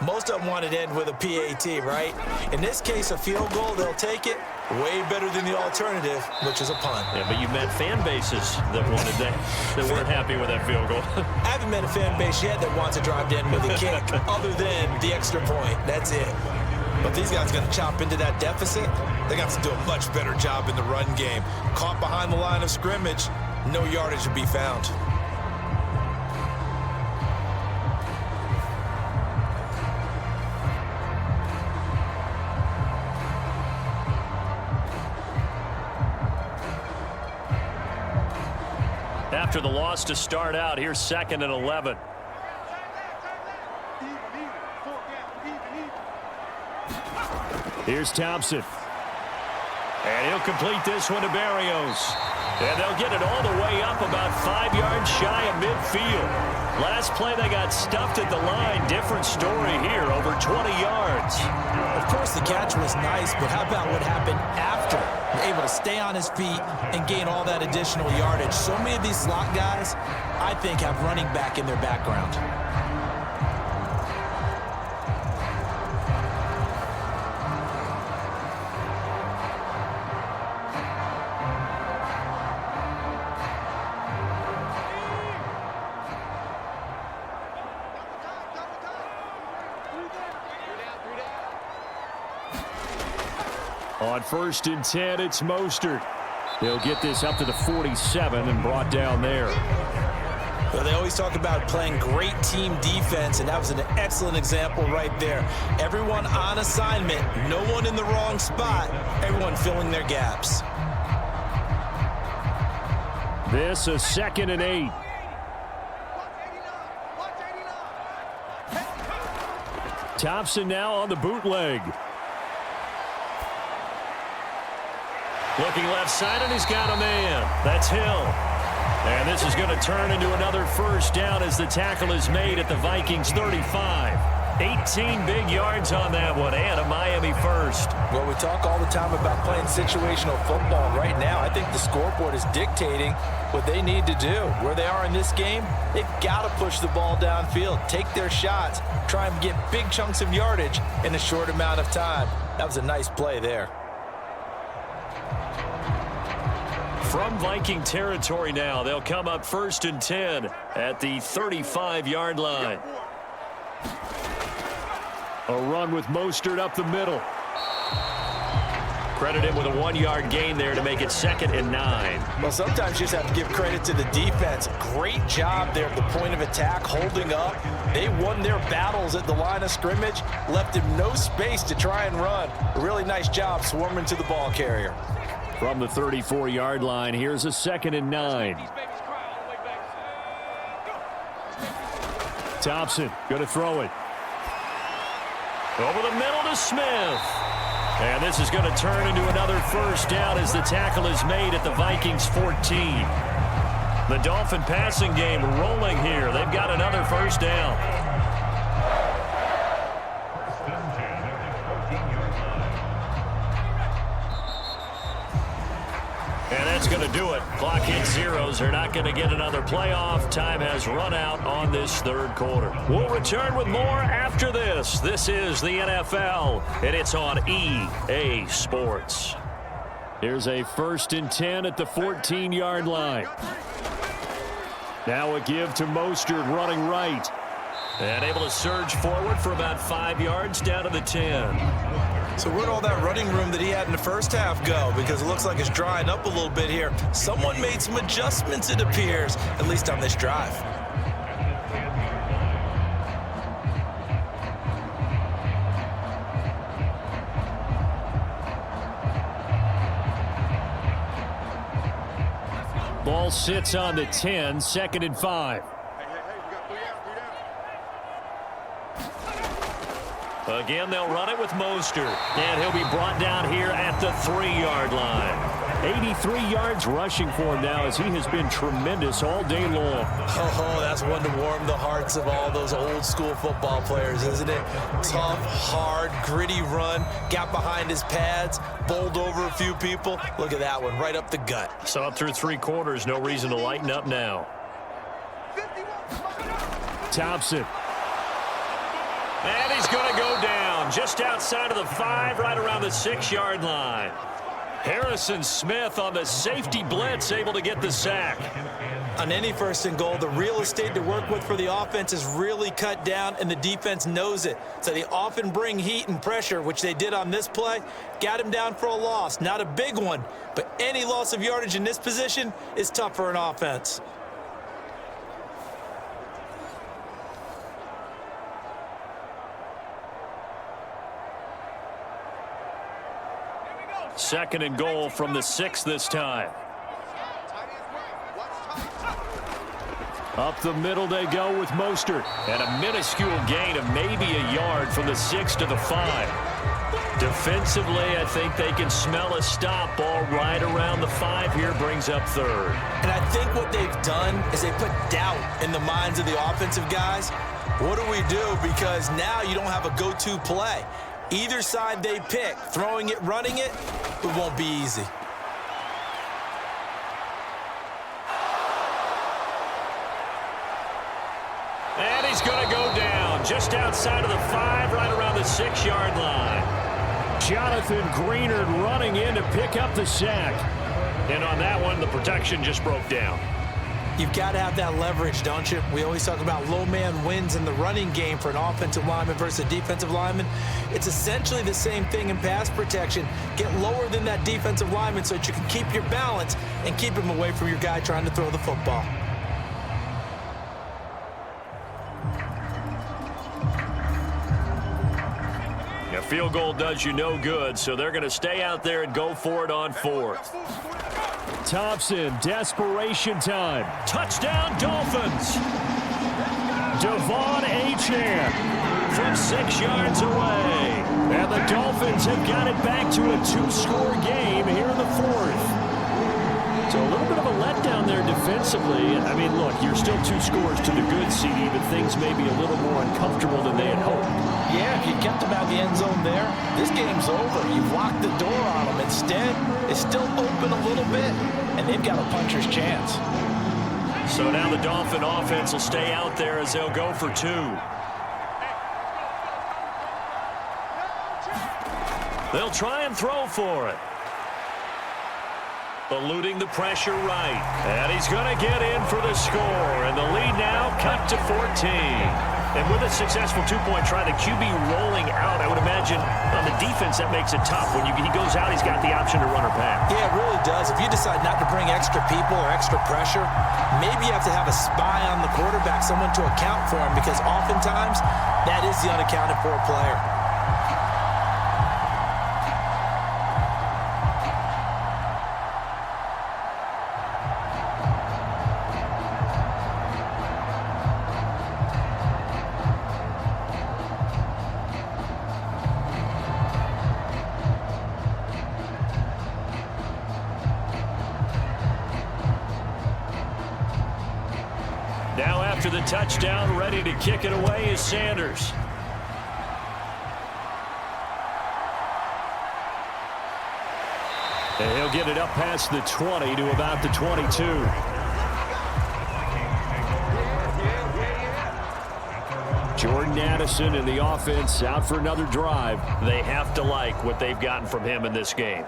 Most of them wanted to end with a PAT, right? In this case, a field goal, they'll take it. Way better than the alternative, which is a punt. Yeah, but you met fan bases that wanted that weren't happy with that field goal. I haven't met a fan base yet that wants a drive to end with a kick, other than the extra point. That's it. But these guys are going to chop into that deficit. They got to do a much better job in the run game. Caught behind the line of scrimmage, no yardage to be found. After the loss to start out, here's 2nd and 11. Here's Thompson. And he'll complete this one to Barrios. And they'll get it all the way up about 5 yards shy of midfield. Last play they got stuffed at the line. Different story here, over 20 yards. Of course, the catch was nice, but how about what happened after? Able to stay on his feet and gain all that additional yardage. So many of these slot guys, I think, have running back in their background. On 1st and 10, it's Mostert. He'll get this up to the 47 and brought down there. Well, they always talk about playing great team defense, and that was an excellent example right there. Everyone on assignment, no one in the wrong spot, everyone filling their gaps. This is 2nd and 8. Thompson now on the bootleg. Looking left side, and he's got a man. That's Hill. And this is going to turn into another first down as the tackle is made at the Vikings 35. 18 big yards on that one, and a Miami first. Well, we talk all the time about playing situational football. Right now, I think the scoreboard is dictating what they need to do. Where they are in this game, they've got to push the ball downfield, take their shots, try and get big chunks of yardage in a short amount of time. That was a nice play there. From Viking territory now, they'll come up 1st and 10 at the 35-yard line. A run with Mostert up the middle. Credit him with a 1-yard gain there to make it 2nd and 9. Well, sometimes you just have to give credit to the defense. Great job there at the point of attack, holding up. They won their battles at the line of scrimmage, left him no space to try and run. A really nice job swarming to the ball carrier. From the 34-yard line, here's a 2nd and 9. Thompson going to throw it. Over the middle to Smith. And this is going to turn into another first down as the tackle is made at the Vikings 14. The Dolphin passing game rolling here. They've got another first down. And that's going to do it. Clock hits zeros. They're not going to get another playoff. Time has run out on this 3rd quarter. We'll return with more after this. This is the NFL, and it's on EA Sports. Here's a 1st and 10 at the 14-yard line. Now a give to Mostert running right. And able to surge forward for about 5 yards down to the 10. So where'd all that running room that he had in the first half go? Because it looks like it's drying up a little bit here. Someone made some adjustments, it appears, at least on this drive. Ball sits on the 10, 2nd and 5. Again, they'll run it with Mostert, and he'll be brought down here at the 3-yard line. 83 yards rushing for him now as he has been tremendous all day long. Oh, that's one to warm the hearts of all those old-school football players, isn't it? Tough, hard, gritty run, got behind his pads, bowled over a few people. Look at that one, right up the gut. Saw it through 3 quarters, no reason to lighten up now. Thompson. And he's going to go down just outside of the 5, right around the 6-yard line. Harrison Smith on the safety blitz, able to get the sack. On any 1st and goal, the real estate to work with for the offense is really cut down, and the defense knows it. So they often bring heat and pressure, which they did on this play. Got him down for a loss. Not a big one, but any loss of yardage in this position is tough for an offense. Second and goal from the 6 this time. Up the middle they go with Mostert. And a minuscule gain of maybe a yard from the 6 to the 5. Defensively, I think they can smell a stop. Ball right around the 5 here, brings up third. And I think what they've done is they put doubt in the minds of the offensive guys. What do we do? Because now you don't have a go-to play. Either side they pick, throwing it, running it, it won't be easy. And he's going to go down just outside of the 5, right around the 6-yard line. Jonathan Greenard running in to pick up the sack. And on that one, the protection just broke down. You've got to have that leverage, don't you? We always talk about low man wins in the running game for an offensive lineman versus a defensive lineman. It's essentially the same thing in pass protection. Get lower than that defensive lineman so that you can keep your balance and keep him away from your guy trying to throw the football. A field goal does you no good, so they're going to stay out there and go for it on 4th. Thompson, desperation time. Touchdown, Dolphins. Devon Achane from 6 yards away. And the Dolphins have got it back to a 2-score game here in the 4th. So a little bit of a letdown there defensively. I mean, look, you're still 2 scores to the good, CD, but things may be a little more uncomfortable than they had hoped. Yeah, if you kept them out of the end zone there, this game's over. You've locked the door on them. Instead, it's still open a little bit, and they've got a puncher's chance. So now the Dolphin offense will stay out there as they'll go for 2. They'll try and throw for it. Eluding the pressure right. And he's going to get in for the score. And the lead now cut to 14. And with a successful 2-point try, the QB rolling out, I would imagine on the defense that makes it tough. When he goes out, he's got the option to run or pass. Yeah, it really does. If you decide not to bring extra people or extra pressure, maybe you have to have a spy on the quarterback, someone to account for him, because oftentimes that is the unaccounted for player. Now after the touchdown, ready to kick it away is Sanders. And he'll get it up past the 20 to about the 22. Jordan Addison and the offense out for another drive. They have to like what they've gotten from him in this game.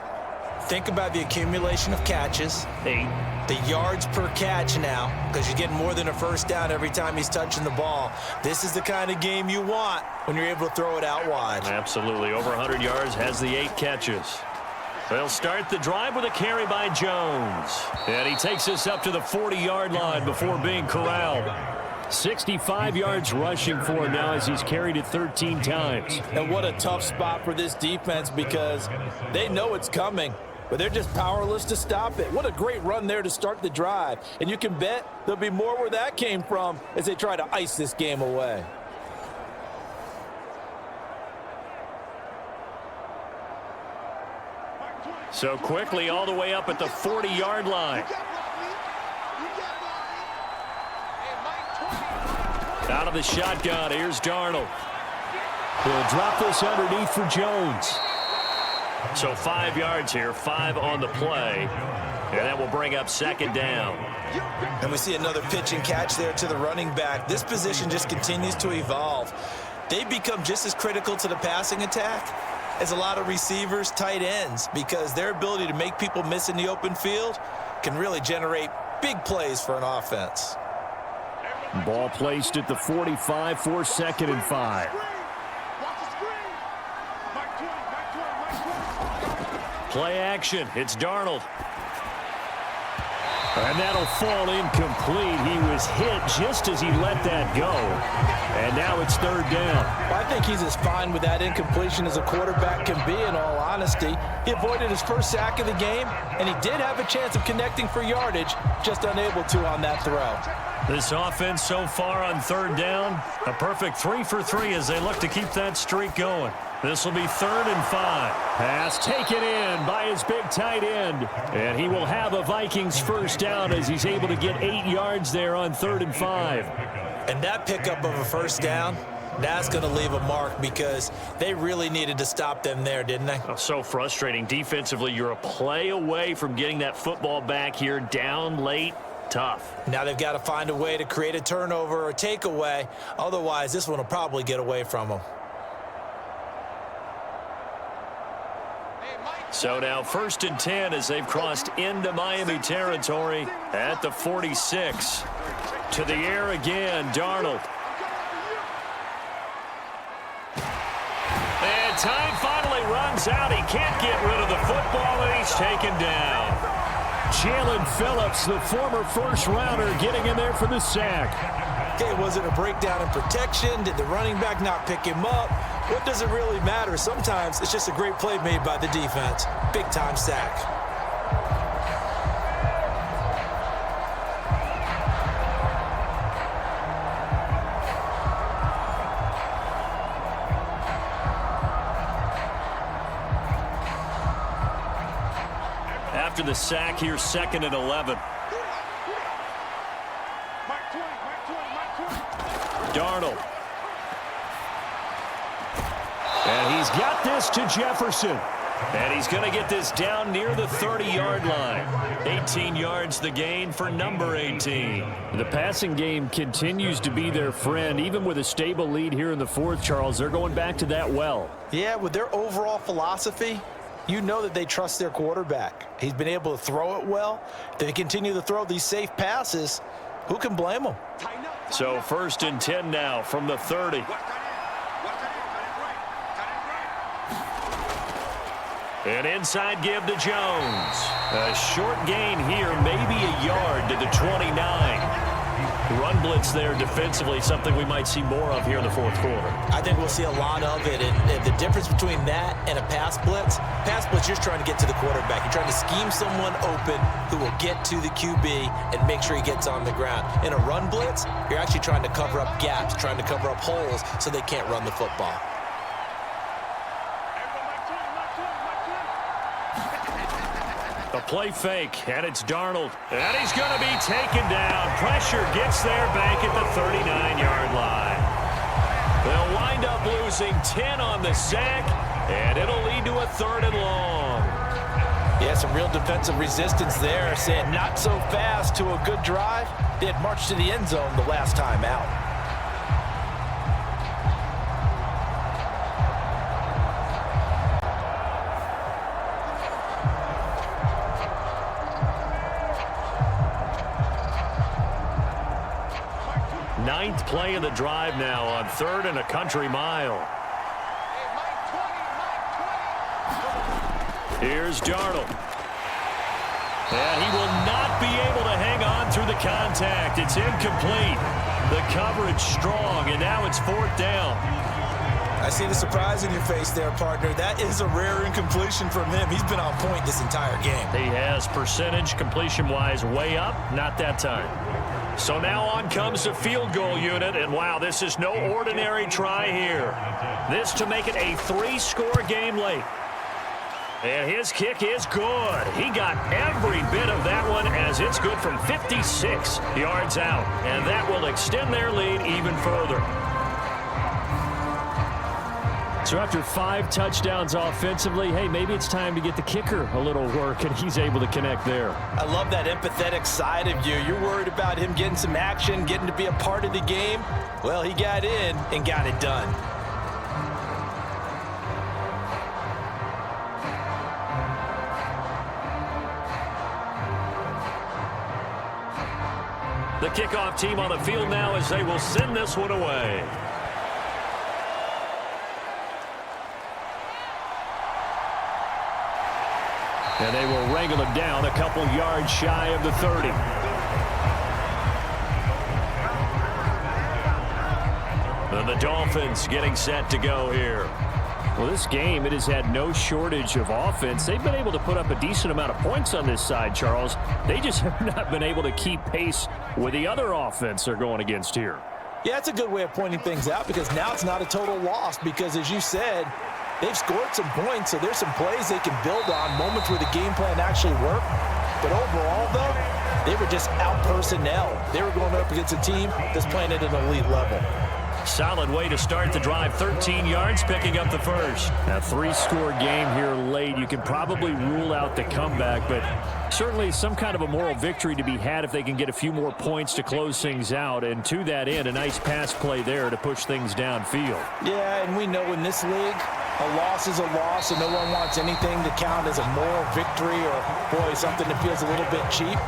Think about the accumulation of catches. 8. The yards per catch now, because you're getting more than a first down every time he's touching the ball. This is the kind of game you want when you're able to throw it out wide. Absolutely. Over 100 yards, has the 8 catches. They'll start the drive with a carry by Jones. And he takes us up to the 40-yard line before being corralled. 65 yards rushing for him now as he's carried it 13 times. And what a tough spot for this defense, because they know it's coming, but they're just powerless to stop it. What a great run there to start the drive. And you can bet there'll be more where that came from as they try to ice this game away. So quickly all the way up at the 40-yard line. Out of the shotgun, here's Darnold. He'll drop this underneath for Jones. So 5 yards here, 5 on the play. And that will bring up second down. And we see another pitch and catch there to the running back. This position just continues to evolve. They've become just as critical to the passing attack as a lot of receivers, tight ends, because their ability to make people miss in the open field can really generate big plays for an offense. Ball placed at the 45 for 2nd and 5. Play action. It's Darnold. And that'll fall incomplete. He was hit just as he let that go. And now it's 3rd down. I think he's as fine with that incompletion as a quarterback can be, in all honesty. He avoided his first sack of the game, and he did have a chance of connecting for yardage, just unable to on that throw. This offense so far on 3rd down, a perfect 3 for 3 as they look to keep that streak going. This will be 3rd and 5. Pass taken in by his big tight end. And he will have a Vikings first down as he's able to get 8 yards there on 3rd and 5. And that pickup of a first down, that's going to leave a mark because they really needed to stop them there, didn't they? Oh, so frustrating. Defensively, you're a play away from getting that football back here down late. Tough. Now they've got to find a way to create a turnover or takeaway. Otherwise, this one will probably get away from them. So now 1st and 10 as they've crossed into Miami territory at the 46. To the air again, Darnold. And time finally runs out. He can't get rid of the football, and he's taken down. Jalen Phillips, the former first-rounder, getting in there for the sack. Okay, was it a breakdown in protection? Did the running back not pick him up? What does it really matter? Sometimes it's just a great play made by the defense. Big-time sack. After the sack here, 2nd and 11. Darnold. And he's got this to Jefferson. And he's going to get this down near the 30-yard line. 18 yards the gain for number 18. The passing game continues to be their friend. Even with a stable lead here in the 4th, Charles, they're going back to that well. Yeah, with their overall philosophy, you know that they trust their quarterback. He's been able to throw it well. They continue to throw these safe passes. Who can blame them? So 1st and 10 now from the 30. And inside give to Jones. A short gain here, maybe a yard to the 29. Run blitz there defensively, something we might see more of here in the 4th quarter. I think we'll see a lot of it. And the difference between that and a pass blitz, you're just trying to get to the quarterback. You're trying to scheme someone open who will get to the QB and make sure he gets on the ground. In a run blitz, you're actually trying to cover up gaps, trying to cover up holes so they can't run the football. A play fake, and it's Darnold. And he's going to be taken down. Pressure gets there back at the 39-yard line. They'll wind up losing 10 on the sack, and it'll lead to a 3rd and long. Yeah, some real defensive resistance there, saying not so fast to a good drive. They had marched to the end zone the last time out. Ninth play of the drive now on 3rd and a country mile. Here's Darnold. And he will not be able to hang on through the contact. It's incomplete. The coverage strong, and now it's 4th down. I see the surprise in your face there, partner. That is a rare incompletion from him. He's been on point this entire game. He has percentage completion-wise way up, not that time. So now on comes the field goal unit, and wow, this is no ordinary try here. This to make it a 3-score game late. And his kick is good. He got every bit of that one as it's good from 56 yards out. And that will extend their lead even further. So after 5 touchdowns offensively, hey, maybe it's time to get the kicker a little work, and he's able to connect there. I love that empathetic side of you. You're worried about him getting some action, getting to be a part of the game. Well, he got in and got it done. The kickoff team on the field now as they will send this one away. And they will wrangle him down a couple yards shy of the 30. And the Dolphins getting set to go here. Well, this game, it has had no shortage of offense. They've been able to put up a decent amount of points on this side, Charles. They just have not been able to keep pace with the other offense they're going against here. Yeah, that's a good way of pointing things out because now it's not a total loss because, as you said, They've scored some points, so there's some plays they can build on, moments where the game plan actually worked. But overall, though, they were just out-personnel. They were going up against a team that's playing at an elite level. Solid way to start the drive. 13 yards, picking up the first. A 3-score game here late. You can probably rule out the comeback, but certainly some kind of a moral victory to be had if they can get a few more points to close things out. And to that end, a nice pass play there to push things downfield. Yeah, and we know in this league, a loss is a loss, and no one wants anything to count as a moral victory or, boy, something that feels a little bit cheap.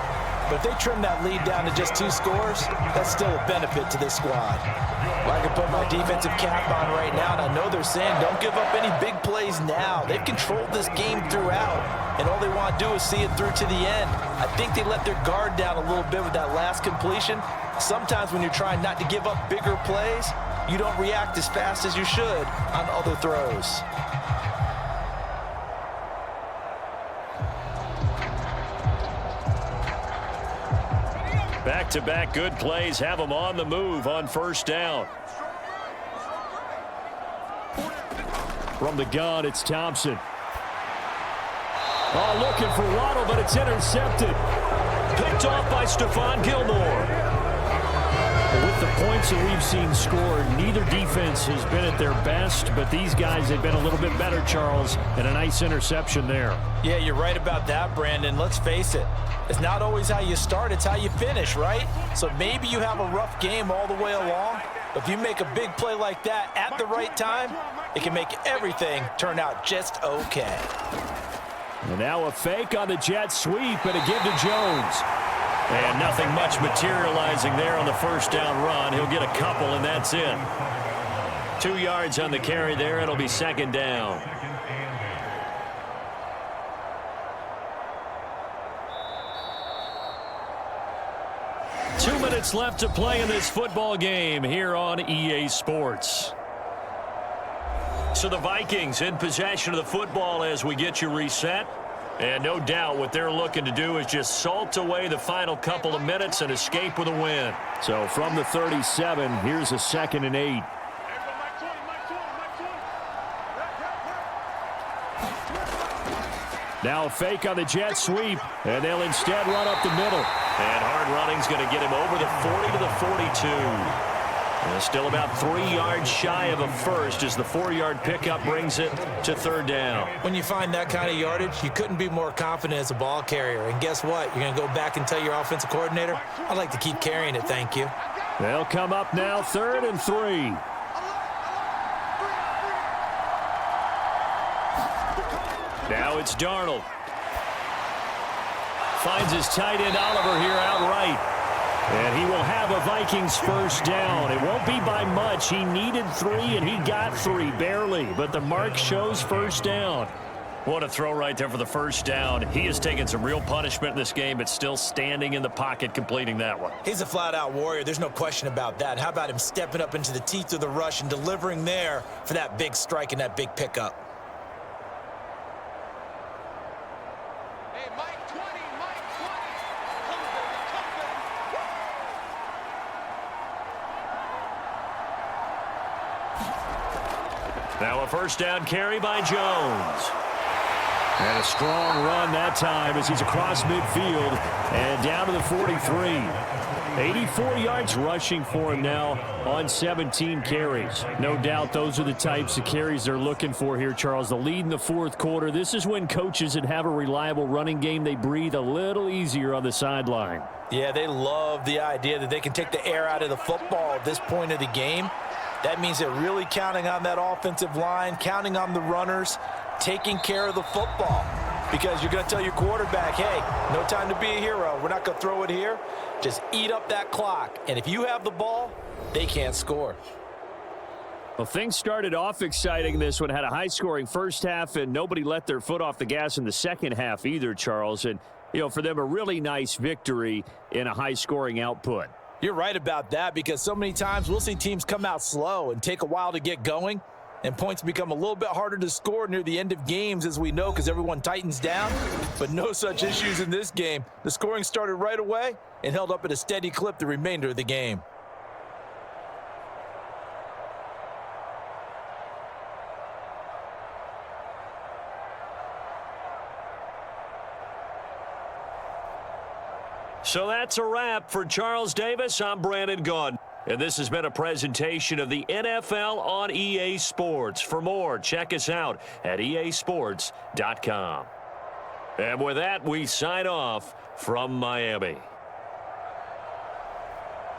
But if they trim that lead down to just 2 scores, that's still a benefit to this squad. Well, I can put my defensive cap on right now, and I know they're saying don't give up any big plays now. They've controlled this game throughout, and all they want to do is see it through to the end. I think they let their guard down a little bit with that last completion. Sometimes when you're trying not to give up bigger plays, you don't react as fast as you should on other throws. Back-to-back good plays have them on the move on first down. From the gun, it's Thompson. Oh, looking for Waddle, but it's intercepted. Picked off by Stephon Gilmore. With the points that we've seen scored, neither defense has been at their best, but these guys have been a little bit better, Charles, and a nice interception there. Yeah, you're right about that, Brandon. Let's face it. It's not always how you start, it's how you finish, right? So maybe you have a rough game all the way along, but if you make a big play like that at the right time, it can make everything turn out just okay. And now a fake on the jet sweep and a give to Jones. And nothing much materializing there on the first down run. He'll get a couple, and that's it. 2 yards on the carry there. It'll be second down. Two minutes left to play in this football game here on EA Sports. So the Vikings in possession of the football as we get you reset. And no doubt what they're looking to do is just salt away the final couple of minutes and escape with a win. So from the 37, here's a 2nd and 8. Now a fake on the jet sweep, and they'll instead run up the middle. And hard running's going to get him over the 40 to the 42. And still about 3 yards shy of a first as the 4-yard pickup brings it to third down. When you find that kind of yardage, you couldn't be more confident as a ball carrier. And guess what? You're going to go back and tell your offensive coordinator, I'd like to keep carrying it, thank you. They'll come up now 3rd and 3. Now it's Darnold. Finds his tight end Oliver here outright. And he will have a Vikings first down. It won't be by much. He needed 3, and he got 3, barely. But the mark shows first down. What a throw right there for the first down. He has taken some real punishment in this game, but still standing in the pocket completing that one. He's a flat-out warrior. There's no question about that. How about him stepping up into the teeth of the rush and delivering there for that big strike and that big pickup? Now a first down carry by Jones. And a strong run that time as he's across midfield and down to the 43. 84 yards rushing for him now on 17 carries. No doubt those are the types of carries they're looking for here, Charles. The lead in the fourth quarter. This is when coaches that have a reliable running game, they breathe a little easier on the sideline. Yeah, they love the idea that they can take the air out of the football at this point of the game. That means they're really counting on that offensive line, counting on the runners, taking care of the football. Because you're going to tell your quarterback, hey, no time to be a hero. We're not going to throw it here. Just eat up that clock. And if you have the ball, they can't score. Well, things started off exciting. This one had a high-scoring first half, and nobody let their foot off the gas in the second half either, Charles. And, you know, for them, a really nice victory in a high-scoring output. You're right about that because so many times we'll see teams come out slow and take a while to get going, and points become a little bit harder to score near the end of games, as we know, because everyone tightens down. But no such issues in this game. The scoring started right away and held up at a steady clip the remainder of the game. So that's a wrap. For Charles Davis, I'm Brandon Gaudin. And this has been a presentation of the NFL on EA Sports. For more, check us out at easports.com. And with that, we sign off from Miami.